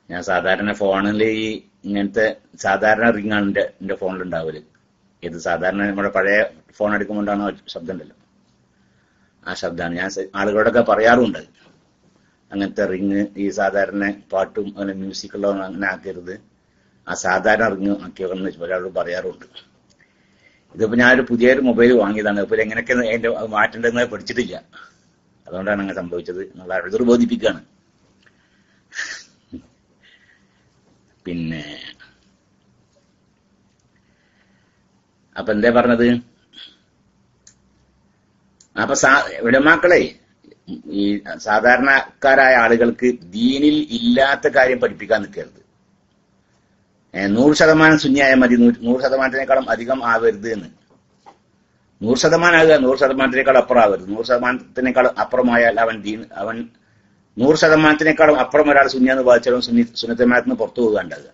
ഞാൻ സാധാരണ ഫോണിൽ ഈ ഇങ്ങനത്തെ സാധാരണ റിങ്ങാണ് എന്റെ ഫോണിൽ ഉണ്ടാവല്. ഇത് സാധാരണ നമ്മുടെ പഴയ ഫോൺ എടുക്കുമ്പോണ്ടാണ് ശബ്ദം ഉണ്ടല്ലോ, ആ ശബ്ദമാണ്. ഞാൻ ആളുകളോടൊക്കെ പറയാറുണ്ട്, അങ്ങനത്തെ റിങ് ഈ സാധാരണ പാട്ടും അങ്ങനെ മ്യൂസിക്കുള്ള അങ്ങനെ ആക്കരുത്, ആ സാധാരണ റിങ് ആക്കിയോന്ന് ഒരാളോട് പറയാറുണ്ട്. ഇതിപ്പോ ഞാനൊരു പുതിയൊരു മൊബൈൽ വാങ്ങിയതാണ്. ഇപ്പൊ എങ്ങനെയൊക്കെ അതിന്റെ മാറ്റേണ്ടതെന്ന് പഠിച്ചിട്ടില്ല, അതുകൊണ്ടാണ് അങ്ങനെ സംഭവിച്ചത് എന്നുള്ള എതിർ ബോധിപ്പിക്കുകയാണ്. പിന്നെ അപ്പൊ എന്താ പറഞ്ഞത്? അപ്പൊ ഉലമാക്കളെ ഈ സാധാരണക്കാരായ ആളുകൾക്ക് ദീനിൽ ഇല്ലാത്ത കാര്യം പഠിപ്പിക്കാൻ നിൽക്കരുത്. 100% സുന്നിയായ മതി, 100%-നേക്കാളും അധികം ആവരുത് എന്ന്. 100% ആകുക, 100%-നേക്കാൾ അപ്പുറം ആവരുത്. 100%-നേക്കാൾ അപ്പുറമായാൽ അവൻ 100%-നേക്കാളും അപ്പുറം ഒരാൾ സുന്നിയാന്ന് ബാധിച്ചാലും സുന്നത്ത് ജമാഅത്തിന് പുറത്തു പോവുക ഉണ്ടാകുക.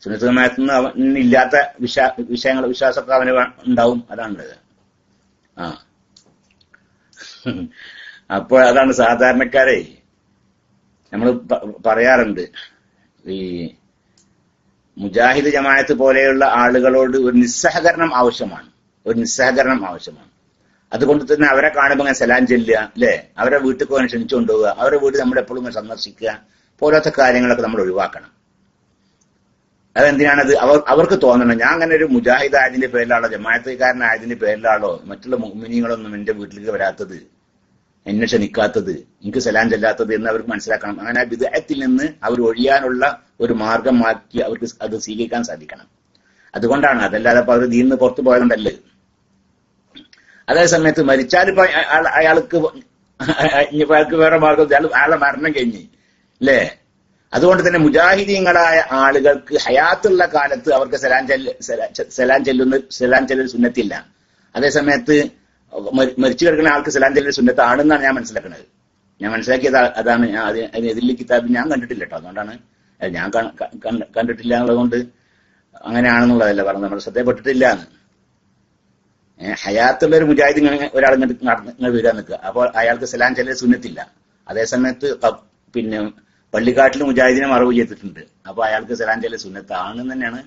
സുന്നത്ത് ജമാഅത്തിന് അവനില്ലാത്ത വിശ്വാസമൊക്കെ അവന് ഉണ്ടാവും, അതാണ് ഉണ്ടാകുക. അപ്പോൾ അതാണ് സാധാരണക്കാരെ നമ്മൾ പറയാറുണ്ട്, ഈ മുജാഹിദ് ജമാഅത്ത് പോലെയുള്ള ആളുകളോട് ഒരു നിസ്സഹകരണം ആവശ്യമാണ്. അതുകൊണ്ട് തന്നെ അവരെ കാണുമ്പോൾ അങ്ങനെ സലാം ചെല്ലുക, അല്ലെ, അവരെ വീട്ടിൽ പോകാൻ ക്ഷണിച്ചുകൊണ്ട് പോവുക, അവരുടെ വീട് നമ്മൾ എപ്പോഴും സന്ദർശിക്കുക, പോലത്തെ കാര്യങ്ങളൊക്കെ നമ്മൾ ഒഴിവാക്കണം. അതെന്തിനാണത്? അവർക്ക് തോന്നണം, ഞാൻ അങ്ങനെ ഒരു മുജാഹിദ് ആയതിന്റെ പേരിലാണോ, ജമാഅത്തുകാരനായതിന്റെ പേരിലാണോ മറ്റുള്ള മുഅ്മിനീങ്ങളൊന്നും എന്റെ വീട്ടിലേക്ക് വരാത്തത്, എന്നെ ക്ഷണിക്കാത്തത്, എനിക്ക് സലാം ചെല്ലാത്തത് എന്ന് അവർക്ക് മനസ്സിലാക്കണം. അങ്ങനെ ബിദ്അത്തിൽ നിന്ന് അവർ ഒഴിയാനുള്ള ഒരു മാർഗമാക്കി അവർക്ക് അത് സ്വീകരിക്കാൻ സാധിക്കണം. അതുകൊണ്ടാണ്, അതല്ലാതെ അപ്പൊ അവർ ദീനിൽ നിന്ന് പുറത്തു പോയതുകൊണ്ടല്ലേ. അതേ സമയത്ത് മരിച്ചാൽ ഇപ്പൊ അയാൾക്ക് വേറെ മാർഗം, അയാളെ മരണം കഴിഞ്ഞ് അല്ലേ. അതുകൊണ്ട് തന്നെ മുജാഹിദീങ്ങളായ ആളുകൾക്ക് ഹയാത്തുള്ള കാലത്ത് അവർക്ക് സലാം ചെല്ലൽ സുന്നത്തില്ല. അതേസമയത്ത് മരിച്ചു കിടക്കുന്ന ആൾക്ക് സലാം ചെല്ലൽ സുന്നത്താണെന്നാണ് ഞാൻ മനസ്സിലാക്കുന്നത്. ഞാൻ മനസ്സിലാക്കിയത് അതാണ്. അതിനെതിരെ കിതാബ് ഞാൻ കണ്ടിട്ടില്ല കേട്ടോ, അതുകൊണ്ടാണ് ഞാൻ കണ്ടിട്ടില്ല എന്നുള്ളതുകൊണ്ട് അങ്ങനെയാണെന്നുള്ളതല്ല പറഞ്ഞത്, നമ്മൾ ശ്രദ്ധപ്പെട്ടിട്ടില്ല എന്ന്. ഹയാത്തുള്ള ഒരു മുജാഹിദ് ഒരാൾ ഇങ്ങനെ വരാൻ നിൽക്കുക, അപ്പോൾ അയാൾക്ക് സലാം ചെല്ലൽ സുന്നത്തില്ല. അതേസമയത്ത് പിന്നെ പള്ളിക്കാട്ടിൽ മുജാഹിദിനെ മറവ് ചെയ്തിട്ടുണ്ട്, അപ്പൊ അയാൾക്ക് സലാം ചെല്ലൽ സുന്നത്താണെന്ന് തന്നെയാണ്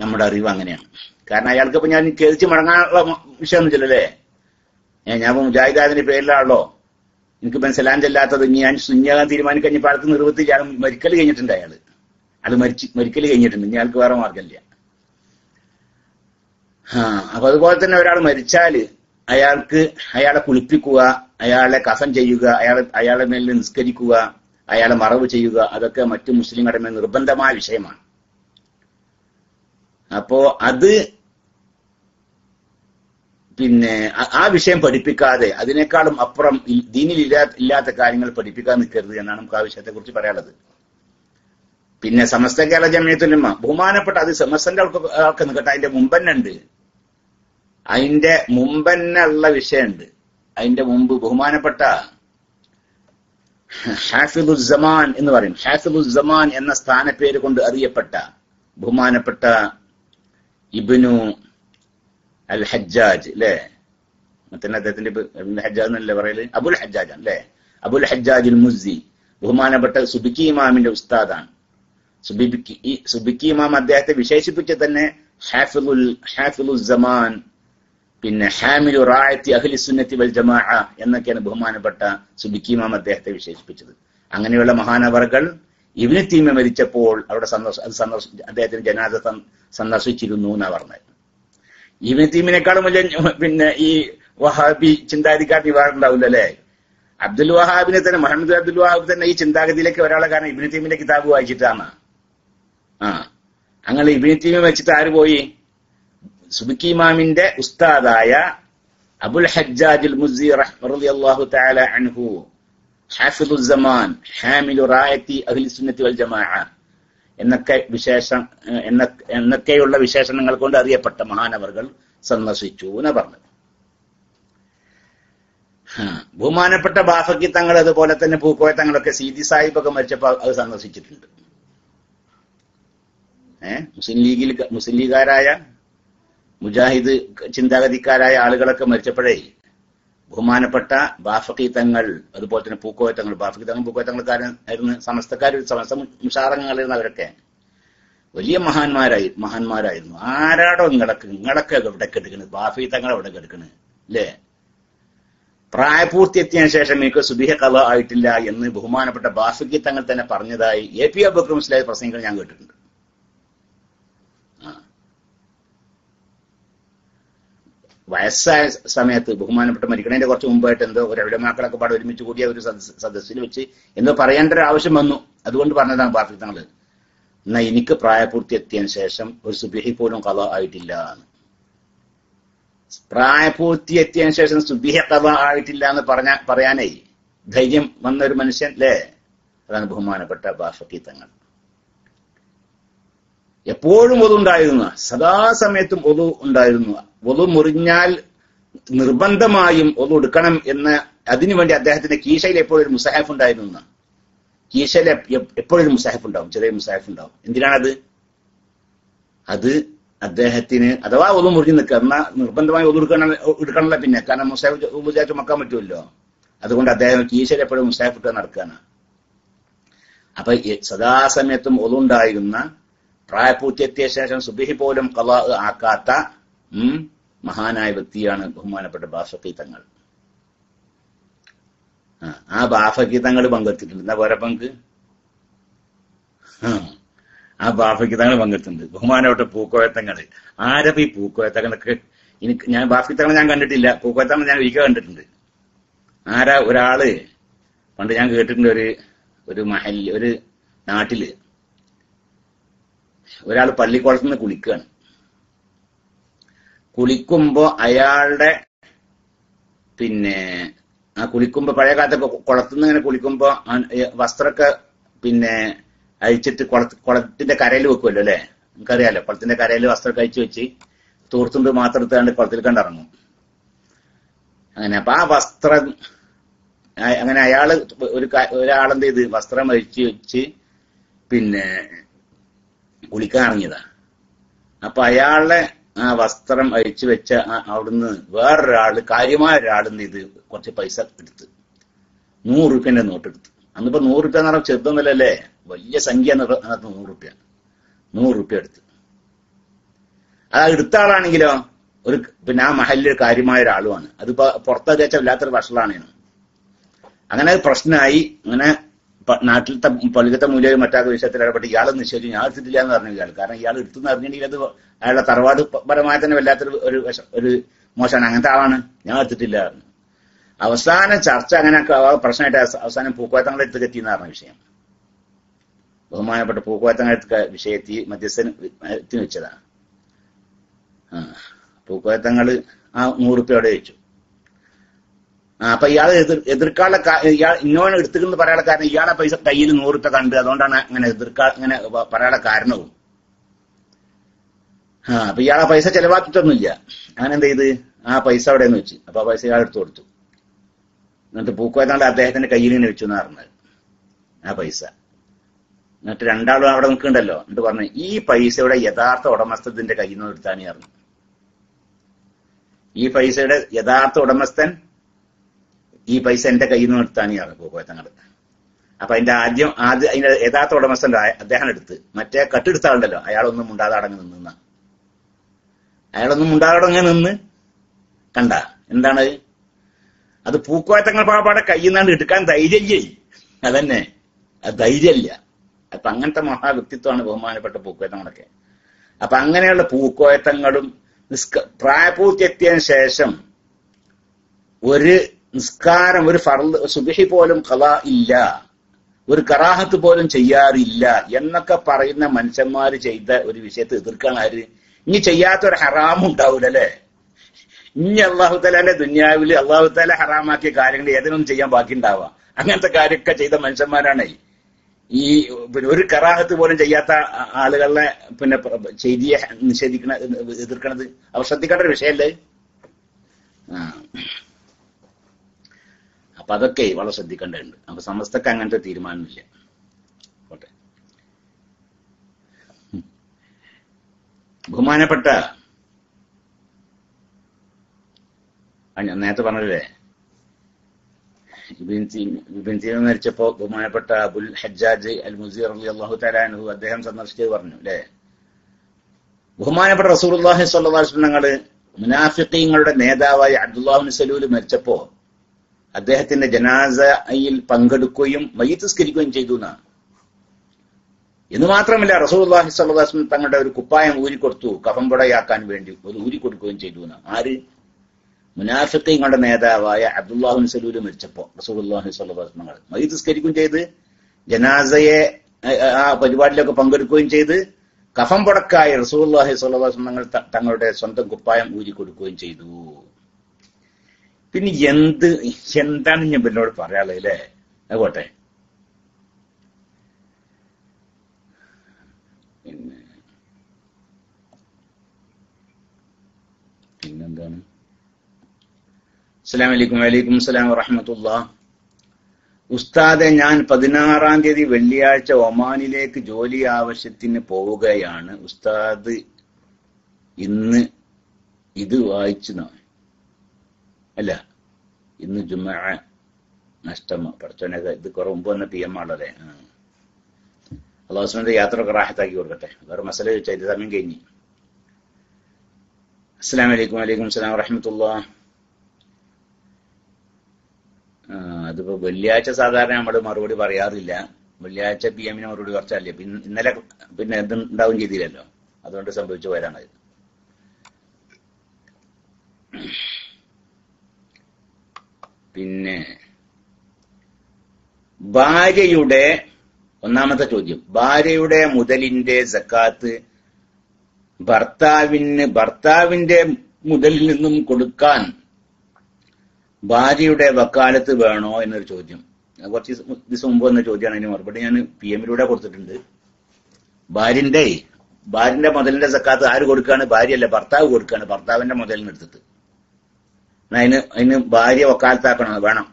നമ്മുടെ അറിവ്. അങ്ങനെയാണ്. കാരണം അയാൾക്ക് ഇപ്പൊ ഞാൻ കേൾച്ച് മടങ്ങാനുള്ള വിഷയമൊന്നും ചെല്ലല്ലേ, ഞാൻ മുജാഹിദാദിന്റെ പേരിലാണല്ലോ എനിക്കിപ്പം സലാം ചെല്ലാത്തത്. ഞാൻ സുന്നിയാകാൻ തീരുമാനിക്കഴിഞ്ഞപ്പോൾ അയാൾക്ക് നിർവൃത്തിയില്ല, അയാൾ മരിക്കൽ കഴിഞ്ഞിട്ടുണ്ട്. അയാൾ മരിക്കൽ കഴിഞ്ഞിട്ടുണ്ട്, ഇനി അയാൾക്ക് വേറെ മാർഗമില്ല. അപ്പൊ അതുപോലെ തന്നെ ഒരാൾ മരിച്ചാല് അയാളെ കുളിപ്പിക്കുക, അയാളെ കഫൻ ചെയ്യുക, അയാളെ മേലിൽ നിസ്കരിക്കുക, അയാളെ മറവ് ചെയ്യുക, അതൊക്കെ മറ്റു മുസ്ലിങ്ങളുടെ മേൽ നിർബന്ധമായ വിഷയമാണ്. അപ്പോ അത് പിന്നെ ആ വിഷയം പഠിപ്പിക്കാതെ അതിനേക്കാളും അപ്പുറം ദീനിൽ ഇല്ലാത്ത കാര്യങ്ങൾ പഠിപ്പിക്കാൻ നിൽക്കരുത് എന്നാണ് നമുക്ക് ആ വിഷയത്തെ കുറിച്ച് പറയാനുള്ളത്. പിന്നെ സമസ്ത കേരള ജമിയത്തുൽ ഉലമ ബഹുമാനപ്പെട്ട, അത് സമസ്തന്റെ ആൾക്ക് നിൽക്കട്ടെ, അതിന്റെ മുമ്പന്നുണ്ട്, അതിന്റെ മുമ്പന്നുള്ള വിഷയമുണ്ട്. അതിന്റെ മുമ്പ് ബഹുമാനപ്പെട്ട ഹാഫിദുസ്സമാൻ എന്ന് പറയും. ഹാഫിദുസ്സമാൻ എന്ന സ്ഥാനപ്പേര് കൊണ്ട് അറിയപ്പെട്ട ബഹുമാനപ്പെട്ട ഇബ്നു അൽ ഹജ്ജാജ് അല്ലേ, മറ്റേ അദ്ദേഹത്തിന്റെ ഹജ്ജാജ് എന്നല്ലേ പറയല്, അബുൽ ഹജ്ജാജ് അല്ലേ, അബുൽ ഹജ്ജാജ് അൽ മുസ്സി ബഹുമാനപ്പെട്ട സുബിക്കി ഇമാമിന്റെ ഉസ്താദാണ്. സുബിക്കി ഇമാം അദ്ദേഹത്തെ വിശേഷിപ്പിച്ച് തന്നെ ഹാഫിദുസ്സമാൻ, പിന്നെ ഹാമിലു റായത്തി അഹ്ലി സുന്നത്തി വൽ ജമാഅ എന്നൊക്കെയാണ് ബഹുമാനപ്പെട്ട സുബിക്കി ഇമാം അദ്ദേഹത്തെ വിശേഷിപ്പിച്ചത്. അങ്ങനെയുള്ള മഹാനവറുകൾ ഇബ്നു തൈമിയ്യ മരിച്ചപ്പോൾ അവിടെ അദ്ദേഹത്തിന് ജനാസ സന്ദർശിച്ചിരുന്നു എന്നാ പറഞ്ഞത്. ഇബ്നു തൈമിയ്യനേക്കാളും വലിയ പിന്നെ ഈ വഹാബി ചിന്താഗതിക്കാർ ഉണ്ടാവില്ല അല്ലെ. അബ്ദുൽ വഹാബിനെ തന്നെ, മുഹമ്മദ് അബ്ദുൽ വഹാബ് തന്നെ ഈ ചിന്താഗതിയിലേക്ക് ഒരാളെ കാരണം ഇബ്നു തൈമിയ്യന്റെ കിതാബ് വായിച്ചിട്ടാണ്. അങ്ങനെ ഇബ്നു തൈമിയ്യ വെച്ചിട്ട് ആര് പോയി? സുബിക്കി ഇമാമിന്റെ ഉസ്താദായ അബുൽ ഹജ്ജാജ് അൽ മുസ്സി റളിയല്ലാഹു തആല അൻഹു, ഹാഫിദുസ്സമാൻ, ഹാമിലു റായത്തി അഹ്ലി സുന്നത്തി വൽ ജമാഅ എന്നൊക്കെയുള്ള വിശേഷണങ്ങൾ കൊണ്ട് അറിയപ്പെട്ട മഹാനവറുകൾ സന്ദർശിച്ചു എന്ന് പറഞ്ഞു. ബഹുമാനപ്പെട്ട ബാഫക്കി തങ്ങൾ അതുപോലെ തന്നെ പൂക്കോയ തങ്ങളൊക്കെ സീതി സാഹിബൊക്കെ മരിച്ചപ്പോൾ അത് സന്ദർശിച്ചിട്ടുണ്ട്. മുസ്ലിം ലീഗുകാരായ മുജാഹിദ് ചിന്താഗതിക്കാരായ ആളുകളൊക്കെ മരിച്ചപ്പോഴേ ബഹുമാനപ്പെട്ട ബാഫക്കി തങ്ങൾ അതുപോലെ തന്നെ പൂക്കോയ തങ്ങൾ, ബാഫക്കി തങ്ങൾ പൂക്കോയ തങ്ങൾക്കാരായിരുന്നു, സമസ്തക്കാർ, സമസ്ത മുഷാറങ്ങളിരുന്ന അവരൊക്കെ വലിയ മഹാന്മാരായിരുന്നു. ആരാടോ നിങ്ങളൊക്കെ എവിടെ കെടുക്കുന്നത്? ബാഫക്കി തങ്ങൾ എവിടെ കെടുക്കുന്നത് അല്ലേ? പ്രായപൂർത്തി എത്തിയതിനു ശേഷം എനിക്ക് സുബിഹ ഖള ആയിട്ടില്ല എന്ന് ബഹുമാനപ്പെട്ട ബാഫക്കി തങ്ങൾ തന്നെ പറഞ്ഞതായി AP അബൂബക്കർ മുസ്ലിയാർ പ്രസംഗികൾ ഞാൻ കേട്ടിട്ടുണ്ട്. വയസ്സായ സമയത്ത് ബഹുമാനപ്പെട്ട മരിക്കണേന്റെ കുറച്ച് മുമ്പായിട്ട് എന്തോ ഒരു ഉലമാക്കളൊക്കെ പാടെ ഒരുമിച്ച് കൂടിയ ഒരു സദസ്സിൽ വെച്ച് എന്തോ പറയേണ്ട ഒരു ആവശ്യം വന്നു. അതുകൊണ്ട് പറഞ്ഞതാണ് ബാഫക്കി തങ്ങൾ, എന്നാ എനിക്ക് പ്രായപൂർത്തി എത്തിയതിനു ശേഷം ഒരു സുബിഹി പോലും ഖള ആയിട്ടില്ല. പ്രായപൂർത്തി എത്തിയതിനു ശേഷം സുബിഹ ഖള ആയിട്ടില്ല എന്ന് പറയാനേ ധൈര്യം വന്ന ഒരു മനുഷ്യൻ അല്ലേ? അതാണ് ബഹുമാനപ്പെട്ട ബാഫക്കി തങ്ങൾ. എപ്പോഴും ഒതു ഉണ്ടായിരുന്നു, സദാസമയത്തും ഒതു ഉണ്ടായിരുന്നു. ഒതു മുറിഞ്ഞാൽ നിർബന്ധമായും ഒതു എടുക്കണം എന്ന് അതിനുവേണ്ടി അദ്ദേഹത്തിന്റെ കീശയിൽ എപ്പോഴും ഒരു മുസാഹിഫ് ഉണ്ടായിരുന്നു. കീശയിൽ എപ്പോഴും ഒരു മുസാഹിഫ് ഉണ്ടാവും, ചെറിയ മുസാഹിഫ് ഉണ്ടാവും. എന്തിനാണത്? അത് അദ്ദേഹത്തിന് അഥവാ ഒതു മുറിഞ്ഞ് നിൽക്കുക എന്നാൽ നിർബന്ധമായി ഒതു എടുക്കണമല്ല പിന്നെ, കാരണം മുസാഹിഫ് ഉപചാരിച്ച് മക്കാൻ പറ്റുമല്ലോ. അതുകൊണ്ട് അദ്ദേഹം കീശയിൽ എപ്പോഴും മുസാഹിഫ് ഇട്ട് നടക്കുകയാണ്. അപ്പൊ സദാസമയത്തും ഒതു ഉണ്ടായിരുന്ന, പ്രായപൂർത്തി എത്തിയ ശേഷം സുബിഹി പോലും ഖളാ ആക്കാത്ത മഹാനായ വ്യക്തിയാണ് ബഹുമാനപ്പെട്ട ബാഫക്കി തങ്ങൾ. ആ ബാഫക്കി തങ്ങൾ പങ്കെടുത്തിട്ടുണ്ട്. എന്താ പോരാ പങ്ക്? ആ ബാഫക്കി തങ്ങൾ പങ്കെടുത്തിട്ടുണ്ട്. ബഹുമാനപ്പെട്ട പൂക്കോയത്തങ്ങള്. ആരപ്പോ ഈ പൂക്കോയത്തങ്ങളൊക്കെ? ഞാൻ ബാഫക്കി തങ്ങൾ ഞാൻ കണ്ടിട്ടില്ല, പൂക്കോയത്തങ്ങൾ ഞാൻ ഒരിക്കൽ കണ്ടിട്ടുണ്ട്. ആരാ ഒരാള് പണ്ട് ഞാൻ കേട്ടിട്ടുണ്ട്, ഒരു നാട്ടില് ഒരാൾ പള്ളിക്കുളത്ത് നിന്ന് കുളിക്കുകയാണ്. കുളിക്കുമ്പോ അയാളുടെ ആ കുളിക്കുമ്പോ പഴയ കാലത്തൊക്കെ കുളത്തുനിന്ന് ഇങ്ങനെ കുളിക്കുമ്പോ വസ്ത്രമൊക്കെ അഴിച്ചിട്ട് കുളത്തിന്റെ കരയിൽ വെക്കുമല്ലോ അല്ലെ? നമുക്കറിയാലോ, കുളത്തിന്റെ കരയിൽ വസ്ത്രമൊക്കെ അഴിച്ചു വെച്ച് തൂർത്തുണ്ട് മാത്രം എടുത്താണ്ട് കുളത്തിൽ കണ്ടിറങ്ങും. അങ്ങനെ അപ്പൊ ആ വസ്ത്രം അങ്ങനെ ഒരാളെന്ത് ചെയ്ത് വസ്ത്രം അഴിച്ചു വെച്ച് കുളിക്കാൻ ഇറങ്ങിയതാ. അപ്പൊ അയാളുടെ ആ വസ്ത്രം അഴിച്ചു വെച്ച അവിടുന്ന് വേറൊരാള്, കാര്യമായ ഒരാളെന്ത് ചെയ്ത് കുറച്ച് പൈസ എടുത്ത് 100 രൂപന്റെ നോട്ട് എടുത്ത്. അന്നിപ്പോ 100 രൂപ എന്ന് പറഞ്ഞാൽ ചെറുതൊന്നുമല്ലേ, വലിയ സംഖ്യ. 100 രൂപ എടുത്ത്. ആ എടുത്ത ആളാണെങ്കിലോ ആ മഹലിൽ കാര്യമായ ഒരാളുമാണ്. അതിപ്പോ പുറത്തൊക്കെ വെച്ചാൽ വല്ലാത്തൊരു വഷളാണ്. അങ്ങനെ പ്രശ്നമായി. അങ്ങനെ നാട്ടിലത്തെ പള്ളിക്കത്തെ മൂല്യം മറ്റാത്ത വിഷയത്തിൽ ഇടപെട്ട് ഇയാൾ നിശ്ചയിച്ചു. ഞാൻ എടുത്തിട്ടില്ല എന്ന് പറഞ്ഞു ഇയാൾ. കാരണം ഇയാൾ എടുത്തെന്ന് അറിഞ്ഞിട്ടുണ്ടെങ്കിൽ അത് അയാളുടെ തറവാട് പരമായി തന്നെ വല്ലാത്തൊരു ഒരു മോശമാണ്. അങ്ങനത്തെ ആളാണ്. ഞാൻ എടുത്തിട്ടില്ല പറഞ്ഞു. അവസാനം ചർച്ച അങ്ങനെയൊക്കെ പ്രശ്നമായിട്ട് അവസാനം പൂക്കോയത്തങ്ങളുടെ അടുത്ത് എത്തിയെന്ന് പറഞ്ഞ വിഷയം. ബഹുമാനപ്പെട്ട പൂക്കോയത്തങ്ങളുടെ വിഷയത്തിൽ മധ്യസ്ഥന് വെച്ചതാ. പൂക്കോയത്തങ്ങള് ആ 100 രൂപ അവിടെ വെച്ചു. അപ്പൊ ഇയാൾ എതിർക്കാനുള്ള ഇന്നോനെ എടുത്തിരുന്ന് പറയാനുള്ള കാരണം ഇയാളെ പൈസ കയ്യിൽ 100 രൂപ കണ്ട്, അതുകൊണ്ടാണ് അങ്ങനെ അങ്ങനെ പറയാനുള്ള കാരണവും. അപ്പൊ ഇയാളെ പൈസ ചെലവാക്കിയിട്ടൊന്നുമില്ല. അങ്ങനെ എന്ത് ചെയ്ത് ആ പൈസ അവിടെ നിന്ന് വെച്ച്. അപ്പൊ ആ പൈസ ഇയാൾ എടുത്തു കൊടുത്തു. എന്നിട്ട് പൂക്കോയത്തങ്ങളുടെ അദ്ദേഹത്തിന്റെ കയ്യിൽ നിന്ന് വെച്ചു എന്ന് പറഞ്ഞത് ആ പൈസ. എന്നിട്ട് രണ്ടാളും അവിടെ നിൽക്കുന്നുണ്ടല്ലോ. എന്നിട്ട് പറഞ്ഞു, ഈ പൈസയുടെ യഥാർത്ഥ ഉടമസ്ഥത്തിന്റെ കയ്യിൽ നിന്ന് എടുത്താണ് പറഞ്ഞു. ഈ പൈസയുടെ യഥാർത്ഥ ഉടമസ്ഥൻ ഈ പൈസ എന്റെ കയ്യിൽ നിന്ന് എടുത്താണ് പറഞ്ഞു പൂക്കോയത്തങ്ങൾ. അപ്പൊ അതിന്റെ യഥാർത്ഥ ഉടമസ്ഥൻ അദ്ദേഹം എടുത്ത് മറ്റേ കട്ടെടുത്ത ആളുണ്ടല്ലോ, അയാളൊന്നും മുണ്ടാതെ അടങ്ങി നിന്ന് കണ്ട എന്താണ് അത്? പൂക്കോയത്തങ്ങൾ പാപ്പാടെ കയ്യിൽ നിന്നാണ്ട് എടുക്കാൻ ധൈര്യല്ലേ? അതന്നെ, അത് ധൈര്യമില്ല. അപ്പൊ അങ്ങനത്തെ മഹാവ്യക്തിത്വമാണ് ബഹുമാനപ്പെട്ട പൂക്കോയത്തങ്ങളൊക്കെ. അപ്പൊ അങ്ങനെയുള്ള പൂക്കോയത്തങ്ങളും പ്രായപൂർത്തി എത്തിയതിനു ശേഷം ഒരു നിസ്കാരം, ഒരു ഫർള് സുബ്ഹി പോലും ഖളാ ഇല്ല, ഒരു കറാഹത്ത് പോലും ചെയ്യാറില്ല എന്നൊക്കെ പറയുന്ന മനുഷ്യന്മാര് ചെയ്ത ഒരു വിഷയത്തെ എതിർക്കാൻ ആര്? ഇനി ചെയ്യാത്തൊരു ഹറാമും ഉണ്ടാവൂല അല്ലെ? ഇനി അള്ളാഹു തആലയുടെ ദുനിയാവില് അള്ളാഹു തആല ഹറാമാക്കിയ കാര്യങ്ങൾ ഏതിനൊന്നും ചെയ്യാൻ ബാക്കി ഉണ്ടാവുക? അങ്ങനത്തെ കാര്യമൊക്കെ ചെയ്ത മനുഷ്യന്മാരാണ് ഈ പിന്നെ ഒരു കറാഹത്ത് പോലും ചെയ്യാത്ത ആളുകളെ പിന്നെ ചെയ്തിയെ നിഷേധിക്കണ എതിർക്കണത് അവർ ശ്രദ്ധിക്കേണ്ട ഒരു വിഷയല്ലേ. അപ്പൊ അതൊക്കെ വളരെ ശ്രദ്ധിക്കേണ്ടതുണ്ട്. അപ്പൊ സമസ്തക്ക് അങ്ങനത്തെ തീരുമാനമില്ല. പോട്ടെ. ബഹുമാനപ്പെട്ട ഞാൻ നേരത്തെ പറഞ്ഞല്ലേ, ഇബ്ൻ സീന മരിച്ചപ്പോ ബഹുമാനപ്പെട്ട അബുൽ ഹജ്ജാജ് അൽ മുസീർ റളിയല്ലാഹു തആല അൻഹു അദ്ദേഹം സന്ദർശിച്ചത് പറഞ്ഞു അല്ലെ, ബഹുമാനപ്പെട്ട റസൂലുള്ളാഹി സ്വല്ലല്ലാഹു അലൈഹി വസല്ലം തങ്ങള് മുനാഫിഖീങ്ങളുടെ നേതാവായ അബ്ദുല്ലാഹ് ഇബ്നു സലൂൽ മരിച്ചപ്പോ അദ്ദേഹത്തിന്റെ ജനാസയിൽ പങ്കെടുക്കുകയും മയ്യിത്ത് നിസ്കരിക്കുകയും ചെയ്തു എന്നാണ്. എന്ന് മാത്രമല്ല, റസൂലുള്ളാഹി സ്വല്ലല്ലാഹു അലൈഹി വസല്ലം തങ്ങളുടെ ഒരു കുപ്പായം ഊരിക്കൊടുത്തു, കഫംപുടയാക്കാൻ വേണ്ടി അത് ഊരിക്കൊടുക്കുകയും ചെയ്തു എന്നാണ്. ആര്? മുനാഫിഖീങ്ങളുടെ നേതാവായ അബ്ദുല്ലാഹ് ഇബ്നു സലൂൽ മരിച്ചപ്പോ റസൂലുള്ളാഹി സ്വല്ലല്ലാഹു അലൈഹി വസല്ലം മയ്യിത്ത് നിസ്കരിക്കുകയും ചെയ്ത്, ജനാസയെ ആ പരിപാടിയിലൊക്കെ പങ്കെടുക്കുകയും ചെയ്ത്, കഫം പുടക്കായി റസൂലുള്ളാഹി സ്വല്ലല്ലാഹു അലൈഹി വസല്ലം തങ്ങളുടെ സ്വന്തം കുപ്പായം ഊരിക്കൊടുക്കുകയും ചെയ്തു. പിന്നെ എന്താണ് ഞാൻ എന്നോട് പറയാനുള്ളത് അല്ലേ? അതുപോട്ടെ. പിന്നെന്താണ്? അസ്സലാമു അലൈക്കും. വലൈക്കും അസ്സലാം വറഹ്മത്തുള്ളാഹ്. ഉസ്താദെ, ഞാൻ 16-ാം തീയതി വെള്ളിയാഴ്ച ഒമാനിലേക്ക് ജോലി ആവശ്യത്തിന് പോവുകയാണ്. ഉസ്താദ് ഇന്ന് ഇത് വായിച്ചു അല്ല, ഇന്ന് ജുമുഅ നഷ്ടമോ പഠിച്ചോനൊക്കെ ഇത് കുറെ മുമ്പ് വന്ന PM ആണല്ലേ. അല്ലാഹു സുബ്ഹാനഹു യാത്ര ഒക്കെ റാഹത്താക്കി കൊടുക്കട്ടെ. വേറെ മസല ചോദിച്ചാൽ ഇത് സമയം കഴിഞ്ഞു. അസ്സലാമു അലൈക്കും. വലൈക്കും അസ്സലാം വറഹ്മത്തുള്ളാഹ്. അതിപ്പോ വെള്ളിയാഴ്ച സാധാരണ നമ്മൾ മറുപടി പറയാറില്ല. വെള്ളിയാഴ്ച PM മറുപടി കുറച്ചല്ലേ. ഇന്നലെ പിന്നെ എന്തുണ്ടാവും ചെയ്തില്ലല്ലോ, അതുകൊണ്ട് സംഭവിച്ചു പോരാണത്. പിന്നെ ഭാര്യയുടെ ഒന്നാമത്തെ ചോദ്യം, ഭാര്യയുടെ മുതലിന്റെ സക്കാത്ത് ഭർത്താവിന്റെ മുതലിൽ നിന്നും കൊടുക്കാൻ ഭാര്യയുടെ വക്കാലത്ത് വേണോ എന്നൊരു ചോദ്യം. കുറച്ച് ദിവസം മുമ്പ് വന്ന ചോദ്യമാണ്. അതിന് മറുപടി ഞാൻ PM കൊടുത്തിട്ടുണ്ട്. ഭാര്യന്റെ മുതലിന്റെ സക്കാത്ത് ആര് കൊടുക്കുകയാണ്? ഭാര്യയല്ല, ഭർത്താവ് കൊടുക്കുകയാണ്, ഭർത്താവിന്റെ മുതലിനെടുത്തിട്ട്. അതിന് ഭാര്യ വക്കാലത്താക്കണം, വേണം.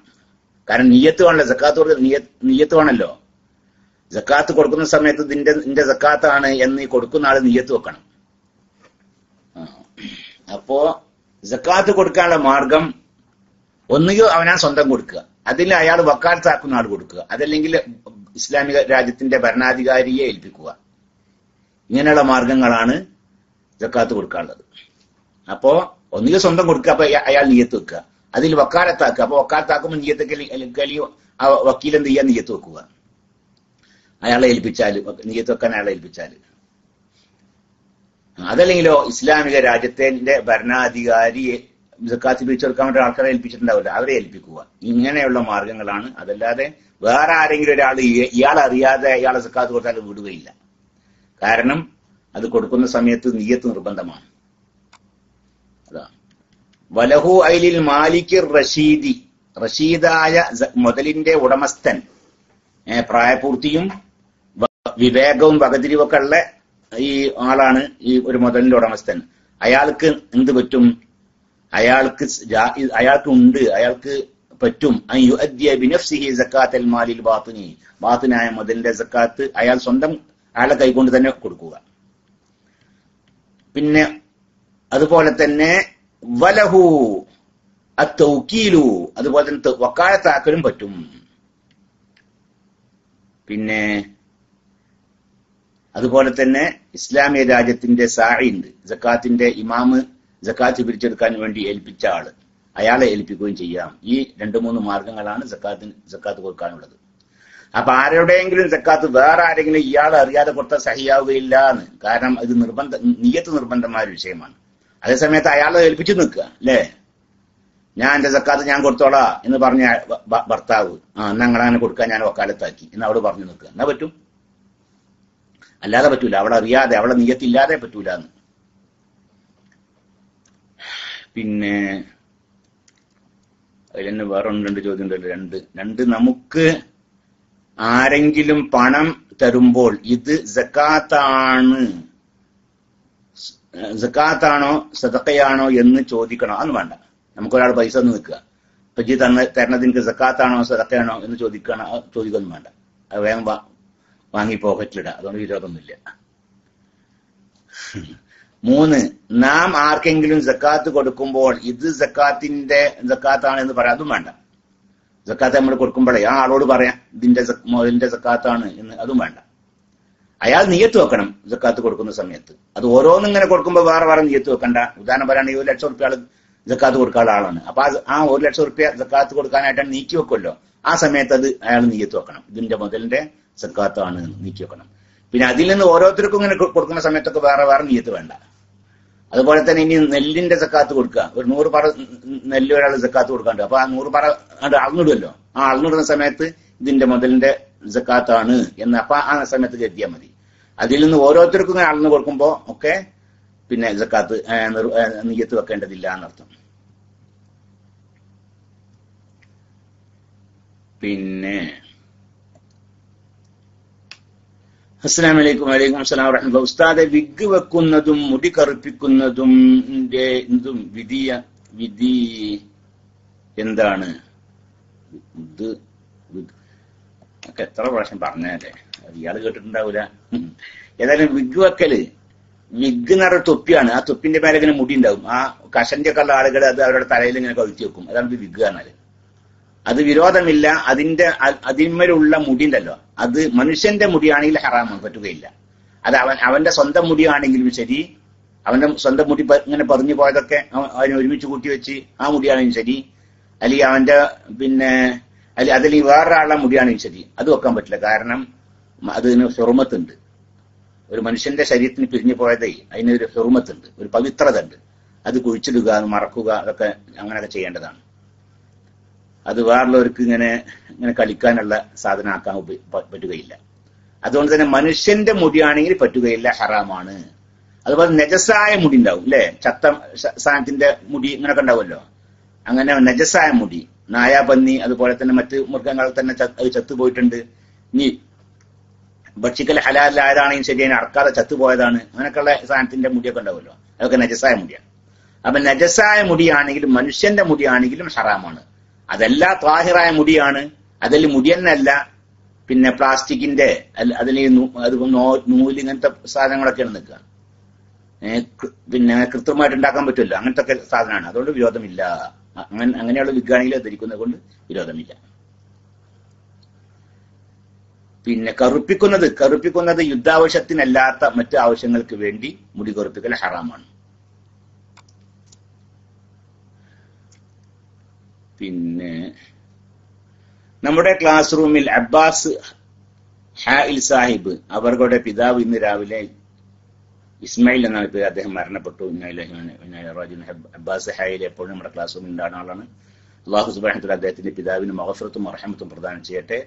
കാരണം നിയ്യത്ത് വേണല്ലോ, സക്കാത്ത് നിയ്യത്ത് വേണല്ലോ. സക്കാത്ത് കൊടുക്കുന്ന സമയത്ത് നിന്റെ സക്കാത്താണ് എന്ന് കൊടുക്കുന്ന ആള് നിയ്യത്ത് വെക്കണം. അപ്പോ സക്കാത്ത് കൊടുക്കാനുള്ള മാർഗം ഒന്നുകിൽ അവനാ സ്വന്തം കൊടുക്കുക, അതിൽ അയാൾ വക്കാലത്താക്കുന്ന ആൾ കൊടുക്കുക, അതല്ലെങ്കിൽ ഇസ്ലാമിക രാജ്യത്തിന്റെ ഭരണാധികാരിയെ ഏൽപ്പിക്കുക. ഇങ്ങനെയുള്ള മാർഗങ്ങളാണ് സക്കാത്ത് കൊടുക്കാനുള്ളത്. അപ്പോ ഒന്നുകിൽ സ്വന്തം കൊടുക്കുക, അപ്പൊ അയാൾ നിയ്യത്ത് വെക്കുക, അതിൽ വക്കാലത്താക്കുക. അപ്പൊ വക്കാലത്താക്കുമ്പോൾ നിയ്യത്ത് വക്കീൽ എന്ത് ചെയ്യാൻ നിയ്യത്ത് വെക്കുക, അയാളെ ഏൽപ്പിച്ചാല്, നിയ്യത്ത് വെക്കാൻ അയാളെ ഏൽപ്പിച്ചാല്. അതല്ലെങ്കിലോ ഇസ്ലാമിക രാജ്യത്തിന്റെ ഭരണാധികാരിയെ സക്കാത്ത് പിരിച്ചെടുക്കാൻ വേണ്ടി ആൾക്കാരെ ഏൽപ്പിച്ചിട്ടുണ്ടാവില്ല, അവരെ ഏൽപ്പിക്കുക. ഇങ്ങനെയുള്ള മാർഗങ്ങളാണ്. അതല്ലാതെ വേറെ ആരെങ്കിലും ഒരാൾ ഇയാൾ അറിയാതെ അയാളെ സക്കാത്ത് കൊടുത്താൽ വിടുകയില്ല. കാരണം അത് കൊടുക്കുന്ന സമയത്ത് നിയ്യത്ത് നിർബന്ധമാണ്. അതാ വലഹു ഐലിൽ മാലിക് റഷീദി, റഷീദായ മുതലിന്റെ ഉടമസ്ഥൻ, പ്രായപൂർത്തിയും വിവേകവും വകതിരിവൊക്കെ ഉള്ള ഈ ആളാണ് ഈ ഒരു മുതലിന്റെ ഉടമസ്ഥൻ. അയാൾക്ക് എന്ത് പറ്റും? അയാൾക്ക് പറ്റും ബാത്തിനായ മുതലിന്റെ സക്കാത്ത് അയാൾ സ്വന്തം അയാളെ കൈകൊണ്ട് തന്നെ കൊടുക്കുക. പിന്നെ അതുപോലെ തന്നെ വലഹു അത്തൗക്കീലു, അതുപോലെ തന്നെ വക്കാലത്താക്കലും പറ്റും. പിന്നെ അതുപോലെ തന്നെ ഇസ്ലാമിക രാജ്യത്തിന്റെ സാഇ ഉണ്ട്, സക്കാത്തിന്റെ ഇമാമ്, സക്കാത്ത് പിരിച്ചെടുക്കാൻ വേണ്ടി ഏൽപ്പിച്ച ആള്, അയാളെ ഏൽപ്പിക്കുകയും ചെയ്യാം. ഈ 2-3 മാർഗങ്ങളാണ് സക്കാത്ത് കൊടുക്കാനുള്ളത്. അപ്പൊ ആരുടെയെങ്കിലും സക്കാത്ത് വേറെ ആരെങ്കിലും ഇയാൾ അറിയാതെ കൊടുത്താൽ സഹിയാവുകയില്ല എന്ന്. കാരണം ഇത് നിയ്യത്ത് നിർബന്ധമായ ഒരു വിഷയമാണ്. അതേസമയത്ത് അയാളെ ഏൽപ്പിച്ചു നിൽക്കുക അല്ലേ, ഞാൻ എന്റെ സക്കാത്ത് ഞാൻ കൊടുത്തോളാ എന്ന് പറഞ്ഞ ഭർത്താവ്, എന്നാ അങ്ങനെ കൊടുക്കാൻ ഞാൻ വക്കാലത്താക്കി എന്ന് അവള് പറഞ്ഞു നിൽക്കുക, എന്നാ പറ്റും. അല്ലാതെ പറ്റൂല, അവളറിയാതെ, അവളെ നിയ്യത്തില്ലാതെ പറ്റൂല എന്ന്. പിന്നെ അതിൽ തന്നെ വേറെ 1-2 ചോദ്യം ഉണ്ടല്ലോ. രണ്ട് നമുക്ക് ആരെങ്കിലും പണം തരുമ്പോൾ ഇത് സക്കാത്താണോ സദഖയാണോ എന്ന് ചോദിക്കണോ? അതൊന്നും വേണ്ട. നമുക്കൊരാൾ പൈസ ഒന്ന് നിൽക്കുക, ഇപ്പൊ ജി തരണത് എനിക്ക് സക്കാത്താണോ സദഖയാണോ എന്ന് ചോദിക്കൊന്നും വേണ്ട. അത് വേഗം വാങ്ങി പോക്കറ്റിലിടുക. അതുകൊണ്ട് വിരോധമൊന്നുമില്ല. 3, നാം ആർക്കെങ്കിലും സക്കാത്ത് കൊടുക്കുമ്പോൾ ഇത് സക്കാത്താണ് എന്ന് പറയാം. അതും വേണ്ട. സക്കാത്ത് നമ്മൾ കൊടുക്കുമ്പോഴേ ആ ആളോട് പറയാം ഇതിന്റെ സക്കാത്താണ് എന്ന്. അതും വേണ്ട. അയാൾ നിയത്ത് വെക്കണം സക്കാത്ത് കൊടുക്കുന്ന സമയത്ത്. അത് ഓരോന്നും ഇങ്ങനെ കൊടുക്കുമ്പോൾ വേറെ നിയത്ത് വെക്കണ്ട. ഉദാഹരണം പറയുകയാണെങ്കിൽ 1 ലക്ഷം റുപ്യ ആള് സക്കാത്ത് കൊടുക്കാനുള്ള ആളാണ്. അപ്പൊ ആ 1 ലക്ഷം റുപ്യ സക്കാത്ത് കൊടുക്കാനായിട്ടാണ് നീക്കി വെക്കുമല്ലോ. ആ സമയത്ത് അത് അയാൾ നിയത്ത് വെക്കണം, ഇതിന്റെ മുതലിന്റെ സക്കാത്താണ് നീക്കി വെക്കണം. പിന്നെ അതിൽ നിന്ന് ഓരോരുത്തർക്കും ഇങ്ങനെ കൊടുക്കുന്ന സമയത്തൊക്കെ വേറെ നിയത്ത് വേണ്ട. അതുപോലെ തന്നെ ഇനി നെല്ലിന്റെ സക്കാത്ത് കൊടുക്കുക, ഒരു 100 പറ നെല്ല് ഒരാൾ സക്കാത്ത് കൊടുക്കാണ്ട്, അപ്പൊ ആ 100 പറ അളന്നിടുമല്ലോ. ആ അളന്നിടുന്ന സമയത്ത് ഇതിന്റെ മുതലിന്റെ സക്കാത്താണ് എന്ന് അപ്പൊ ആ സമയത്ത് കരുതിയാൽ മതി. അതിൽ നിന്ന് ഓരോരുത്തർക്കും ഇങ്ങനെ അളന്ന് കൊടുക്കുമ്പോ ഒക്കെ പിന്നെ സക്കാത്ത് നിയ്യത്ത് വെക്കേണ്ടതില്ല എന്നർത്ഥം. പിന്നെ അസ്സലാമു അലൈക്കും. വലൈക്കും അസ്സലാം വറഹ്മത്തുള്ളാഹി. ഉസ്താദെ, വിഗ് വെക്കുന്നതും മുടി കറുപ്പിക്കുന്നതും വിധി എന്താണ്? ഇത് ഒക്കെ എത്ര പ്രാവശ്യം പറഞ്ഞല്ലേ, ഇയാള് കേട്ടിട്ടുണ്ടാവൂല. ഏതായാലും വിഗ് വെക്കല്, വിഗ് എന്ന് പറഞ്ഞ തൊപ്പിയാണ്. ആ തൊപ്പിന്റെ മേലെ ഇങ്ങനെ മുടി ഉണ്ടാവും. ആ കഷന്റെ ഒക്കെ ഉള്ള ആളുകൾ അത് അവരുടെ തലയിൽ ഇങ്ങനെ കവിച്ചു വെക്കും. അതാണ് വിഗ് പറഞ്ഞാല്. അത് വിരോധമില്ല. അതിന്മേലുള്ള മുടി ഉണ്ടല്ലോ, അത് മനുഷ്യന്റെ മുടിയാണെങ്കിൽ ഹറാമാണ്, പറ്റുകയില്ല. അത് അവന്റെ സ്വന്തം മുടിയാണെങ്കിലും ശരി, അവന്റെ സ്വന്തം മുടി ഇങ്ങനെ പറഞ്ഞു പോയതൊക്കെ അവന് ഒരുമിച്ച് കൂട്ടി വെച്ച് ആ മുടിയാണെങ്കിലും ശരി, അല്ലെങ്കിൽ അവന്റെ പിന്നെ അതല്ലെങ്കിൽ വേറൊരാളുടെ മുടിയാണെങ്കിലും ശരി, അത് വെക്കാൻ പറ്റില്ല. കാരണം അതിന് ഹുർമത്തുണ്ട്. ഒരു മനുഷ്യന്റെ ശരീരത്തിന് പിരിഞ്ഞു പോയതേ അതിനൊരു ഹുർമത്തുണ്ട്, ഒരു പവിത്രത ഉണ്ട്. അത് കുഴിച്ചിടുക, മറക്കുക, അതൊക്കെ അങ്ങനെയൊക്കെ ചെയ്യേണ്ടതാണ്. അത് വേറുള്ളവർക്ക് ഇങ്ങനെ കളിക്കാനുള്ള സാധനമാക്കാൻ പറ്റുകയില്ല. അതുകൊണ്ട് തന്നെ മനുഷ്യന്റെ മുടിയാണെങ്കിൽ പറ്റുകയില്ല, ഹറാമാണ്. അതുപോലെ നജസായ മുടി ഉണ്ടാവും അല്ലെ, ചത്ത സാധനത്തിന്റെ മുടി ഇങ്ങനെയൊക്കെ ഉണ്ടാവുമല്ലോ. അങ്ങനെ നജസായ മുടി, നായ, പന്നി, അതുപോലെ തന്നെ മറ്റ് മൃഗങ്ങൾ തന്നെ ചത്തുപോയിട്ടുണ്ട്. ഇനി ഭക്ഷിക്കൽ ഹലാലായതാണെങ്കിൽ ശരി, അതിനെ അറക്കാതെ ചത്തുപോയതാണ്, അങ്ങനെയൊക്കെയുള്ള സാധനത്തിന്റെ മുടിയൊക്കെ ഉണ്ടാവുമല്ലോ, അതൊക്കെ നജസായ മുടിയാണ്. അപ്പൊ നജസായ മുടിയാണെങ്കിലും മനുഷ്യന്റെ മുടിയാണെങ്കിലും ഹറാമാണ്. അതല്ല ത്വാഹിറായ മുടിയാണ്, അതിൽ മുടി തന്നെയല്ല, പിന്നെ പ്ലാസ്റ്റിക്കിന്റെ അതിൽ നൂല് ഇങ്ങനത്തെ സാധനങ്ങളൊക്കെയാണ് നിൽക്കുക. പിന്നെ കൃത്രിമമായിട്ട് ഉണ്ടാക്കാൻ പറ്റുമല്ലോ, അങ്ങനത്തെ ഒക്കെ സാധനമാണ്. അതുകൊണ്ട് വിരോധമില്ല. അങ്ങനെയുള്ള വിഗാണെങ്കിൽ ധരിക്കുന്നത് കൊണ്ട് വിരോധമില്ല. പിന്നെ കറുപ്പിക്കുന്നത് യുദ്ധാവശ്യത്തിനല്ലാത്ത മറ്റ് ആവശ്യങ്ങൾക്ക് വേണ്ടി മുടി കറുപ്പിക്കൽ ഹറാമാണ്. പിന്നെ നമ്മുടെ ക്ലാസ് റൂമിൽ അബ്ബാസ് ഹായിൽ സാഹിബ് അവരുടെ പിതാവ് ഇന്ന് രാവിലെ, ഇസ്മായിൽ എന്നാണ് പേര്, അദ്ദേഹം മരണപ്പെട്ടു. അബ്ബാസ് ഹായിൽ എപ്പോഴും നമ്മുടെ ക്ലാസ് റൂമിൽ ഉണ്ടാകുന്ന ആളാണ്. അള്ളാഹു സുബ്ഹാനഹു വ തആല അദ്ദേഹത്തിന്റെ പിതാവിന് മഗ്ഫിറത്തും റഹ്മത്തും പ്രദാനം ചെയ്യട്ടെ.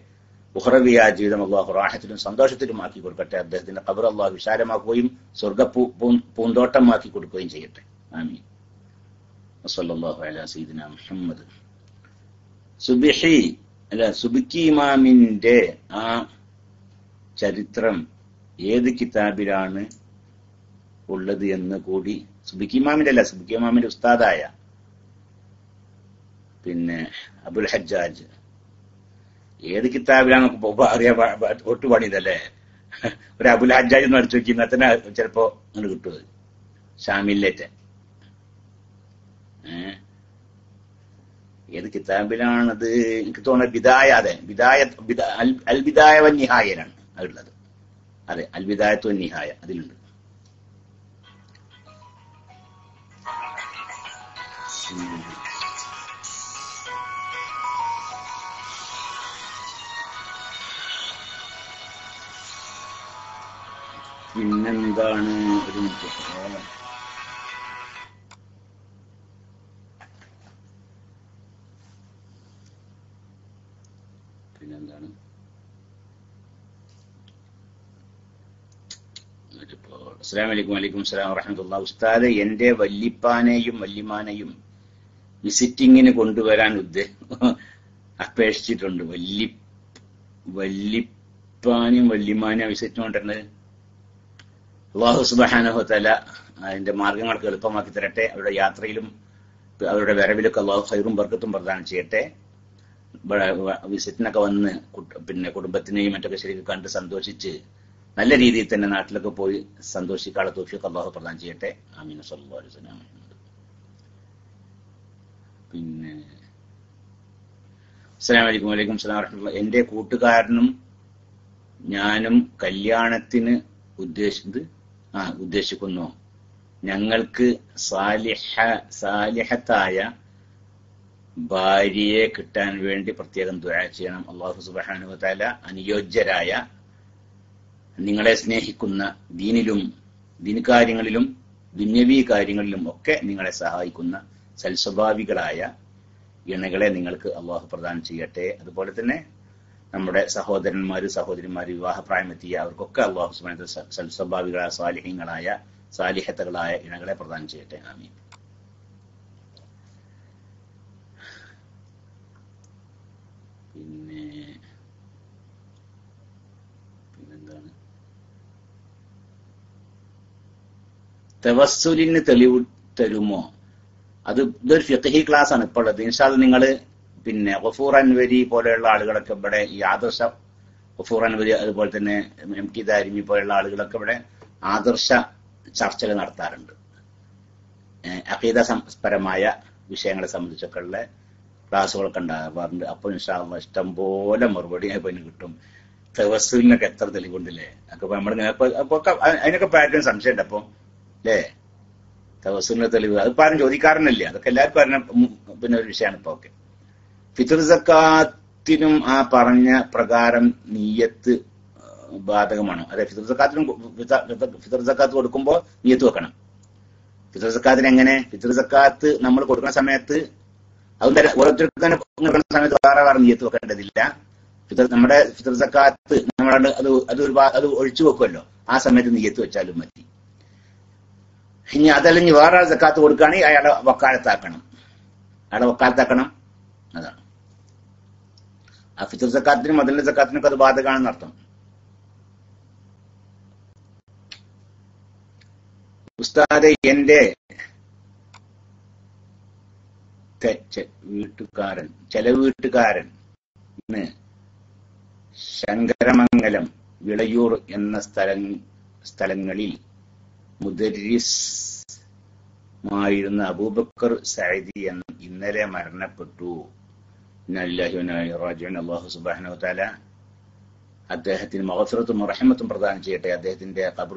ഉഖ്റവിയായ ജീവിതം അള്ളാഹു റാഹത്തിലും സന്തോഷത്തിലും ആക്കി കൊടുക്കട്ടെ. അദ്ദേഹത്തിന്റെ ഖബർ അള്ളാഹു വിശാലമാക്കുകയും സ്വർഗ്ഗ പൂന്തോട്ടമാക്കി കൊടുക്കുകയും ചെയ്യട്ടെ. ആമീൻ. വസല്ലല്ലാഹു അലാ സയ്യിദിനാ മുഹമ്മദ്. സുബ്കി ഇമാമിന്റെ ആ ചരിത്രം ഏത് കിതാബിലാണ് ഉള്ളത് എന്ന് കൂടി, സുബ്കി ഇമാമിന്റെ അല്ല, സുബ്കി ഇമാമിന്റെ ഉസ്താദായ പിന്നെ അബുൽ ഹജ്ജാജ് ഏത് കിതാബിലാണെന്നൊക്കെ അറിയാൻ ഒട്ടുപണിയതല്ലേ. ഒരു അബുൽ ഹജ്ജാജ് എന്ന് അടിച്ചു നോക്കി തന്നെ ചിലപ്പോ അങ്ങനെ കിട്ടുന്നത്. ഷാമില്ലേറ്റ് ഏത് കിതാബിലാണത്? എനിക്ക് തോന്നുന്നത് അൽ ബിദായ വൻ നിഹായയിലാണ് അതുള്ളത്. അതെ, അൽ ബിദായത്തു വൻ നിഹായ അതിലുണ്ട്. പിന്നെന്താണ്, ഒരു മിനിറ്റ്, പിന്നെന്താണ്, അസ്സലാമു അലൈക്കും. വലൈക്കും അസ്സലാം വറഹ്മത്തുള്ളാഹി. ഉസ്താദെ, എന്റെ വല്ലിപ്പാനെയും വല്ലിമാനെയും വിസിറ്റിങ്ങിന് കൊണ്ടുവരാൻ അപേക്ഷിച്ചിട്ടുണ്ട്. വല്ലിപ്പാനും വല്യമാനും വിശ്വസിച്ചുകൊണ്ടിരുന്നത്. അല്ലാഹു സുബ്ഹാനഹു വ തആല അതിന്റെ മാർഗങ്ങൾക്ക് എളുപ്പമാക്കി തരട്ടെ. അവരുടെ യാത്രയിലും അവരുടെ വരവിലൊക്കെ അല്ലാഹു ഖൈറും ബർക്കത്തും പ്രദാനം ചെയ്യട്ടെ. വിസിറ്റിനൊക്കെ വന്ന് കുടുംബത്തിനെയും മറ്റൊക്കെ ശരിക്കും കണ്ട് സന്തോഷിച്ച് നല്ല രീതിയിൽ തന്നെ നാട്ടിലൊക്കെ പോയി സന്തോഷിക്കാനുള്ള തൗഫീഖ് അല്ലാഹു പ്രദാനം ചെയ്യട്ടെ. ആമീൻ. സല്ലല്ലാഹു അലൈഹി വസല്ലം. പിന്നെ അസ്സലാമു അലൈക്കും. വലൈക്കും സലാം വറഹ്മത്തുള്ളാഹി. എന്റെ കൂട്ടുകാരനും ഞാനും കല്യാണത്തിന് ഉദ്ദേശിക്കുന്നു. ഞങ്ങൾക്ക് സാലിഹത്തായ ഭാര്യയെ കിട്ടാൻ വേണ്ടി പ്രത്യേകം ദുആ ചെയ്യണം. അല്ലാഹു സുബ്ഹാനഹു വ തആല അനുയോജ്യരായ, നിങ്ങളെ സ്നേഹിക്കുന്ന, ദീനി കാര്യങ്ങളിലും ദുന്യവി കാര്യങ്ങളിലും ഒക്കെ നിങ്ങളെ സഹായിക്കുന്ന സൽസ്വഭാവികളായ ഇണകളെ നിങ്ങൾക്ക് അല്ലാഹു പ്രദാനം ചെയ്യട്ടെ. അതുപോലെ തന്നെ നമ്മുടെ സഹോദരിമാര് വിവാഹപ്രായമെത്തിയ അവർക്കൊക്കെ അല്ലാഹു സുബ്ഹാനഹു വ തആല സൽസ്വഭാവികളായ സാലിഹീങ്ങളായ സാലിഹത്തുകളായ ഇണകളെ പ്രദാനം ചെയ്യട്ടെ. ആമീൻ. പിന്നെന്താണ് തവസ്സുലിന് തെളിവ് തരുമോ? ഇതൊരു ഫിഖ്ഹി ക്ലാസ് ആണ് ഇപ്പോൾ ഉള്ളത്. ഇൻഷാ അല്ലാഹ് നിങ്ങൾ ഗഫൂർ അൻവരി പോലെയുള്ള ആളുകളൊക്കെ ഇവിടെ ഈ ആദർശ ഗഫൂർ അൻവരി അതുപോലെ തന്നെ MK ദാരിമി പോലെയുള്ള ആളുകളൊക്കെ ഇവിടെ ആദർശ ചർച്ചകൾ നടത്താറുണ്ട്. അഖീദ പരമായ വിഷയങ്ങളെ സംബന്ധിച്ചൊക്കെ ഉള്ള ക്ലാസ്സുകളൊക്കെ ഉണ്ടാകാറുണ്ട്. അപ്പോൾ ഇൻഷാ അല്ലാഹ് ഇഷ്ടംപോലെ മറുപടി അതിന് കിട്ടും. തവസ്സുലിനൊക്കെ എത്ര തെളിവുണ്ടല്ലേ? അപ്പൊ നമ്മളിങ്ങനെ അതിനൊക്കെ പാറ്റേൺ സംശയമുണ്ട്. അപ്പൊ അല്ലേ തവസ്സുലിന്റെ തെളിവ് അതിപ്പോ ആരും ചോദിക്കാറുന്നില്ല. അതൊക്കെ എല്ലാവർക്കും അറിഞ്ഞ ഒരു വിഷയമാണ് ഇപ്പൊ. ഓക്കെ, ഫിത്ർ സക്കാത്തിനും ആ പറഞ്ഞ പ്രകാരം നിയ്യത്ത് ബാധകമാണ്. അതെ, ഫിത്ർ സക്കാത്ത് കൊടുക്കുമ്പോൾ നിയ്യത്ത് വെക്കണം. ഫിത്ർ സക്കാത്തിന് എങ്ങനെ? ഫിത്ർ സക്കാത്ത് നമ്മൾ കൊടുക്കുന്ന സമയത്ത് ഓരോരുത്തർക്ക് തന്നെ സമയത്ത് വേറെ നിയ്യത്ത് വെക്കേണ്ടതില്ല. നമ്മുടെ ഫിത്ർ സക്കാത്ത് അത് ഒഴിച്ചു വെക്കുമല്ലോ, ആ സമയത്ത് നിയ്യത്ത് വെച്ചാലും മതി. ഇനി അതല്ലെങ്കിൽ വേറെ ആൾ സക്കാത്ത് കൊടുക്കുകയാണെങ്കിൽ അയാളെ വക്കാലത്താക്കണം. അതാണ് ആ ഫിത്ർ സക്കാത്തിനും മദലിന്റെ സക്കാത്തിനൊക്കെ അത് ബാധകമാണെന്ന് അർത്ഥം. ഉസ്താദെ, എന്റെ വീട്ടുകാരൻ ശങ്കരമംഗലം, വിളയൂർ എന്ന സ്ഥലങ്ങളിൽ മുദരിസുമായിരുന്ന അബൂബക്കർ സഅദി ഇന്നലെ മരണപ്പെട്ടു. ഇന്നലില്ലാഹി വ ഇന്നാ ഇലൈഹി റാജിഊൻ. അല്ലാഹു സുബ്ഹാനഹു വ തആല അദ്ദേഹത്തിന് മഗ്ഫിറത്തും റഹ്മത്തും പ്രദാനം ചെയ്യട്ടെ. അദ്ദേഹത്തിന്റെ ഖബർ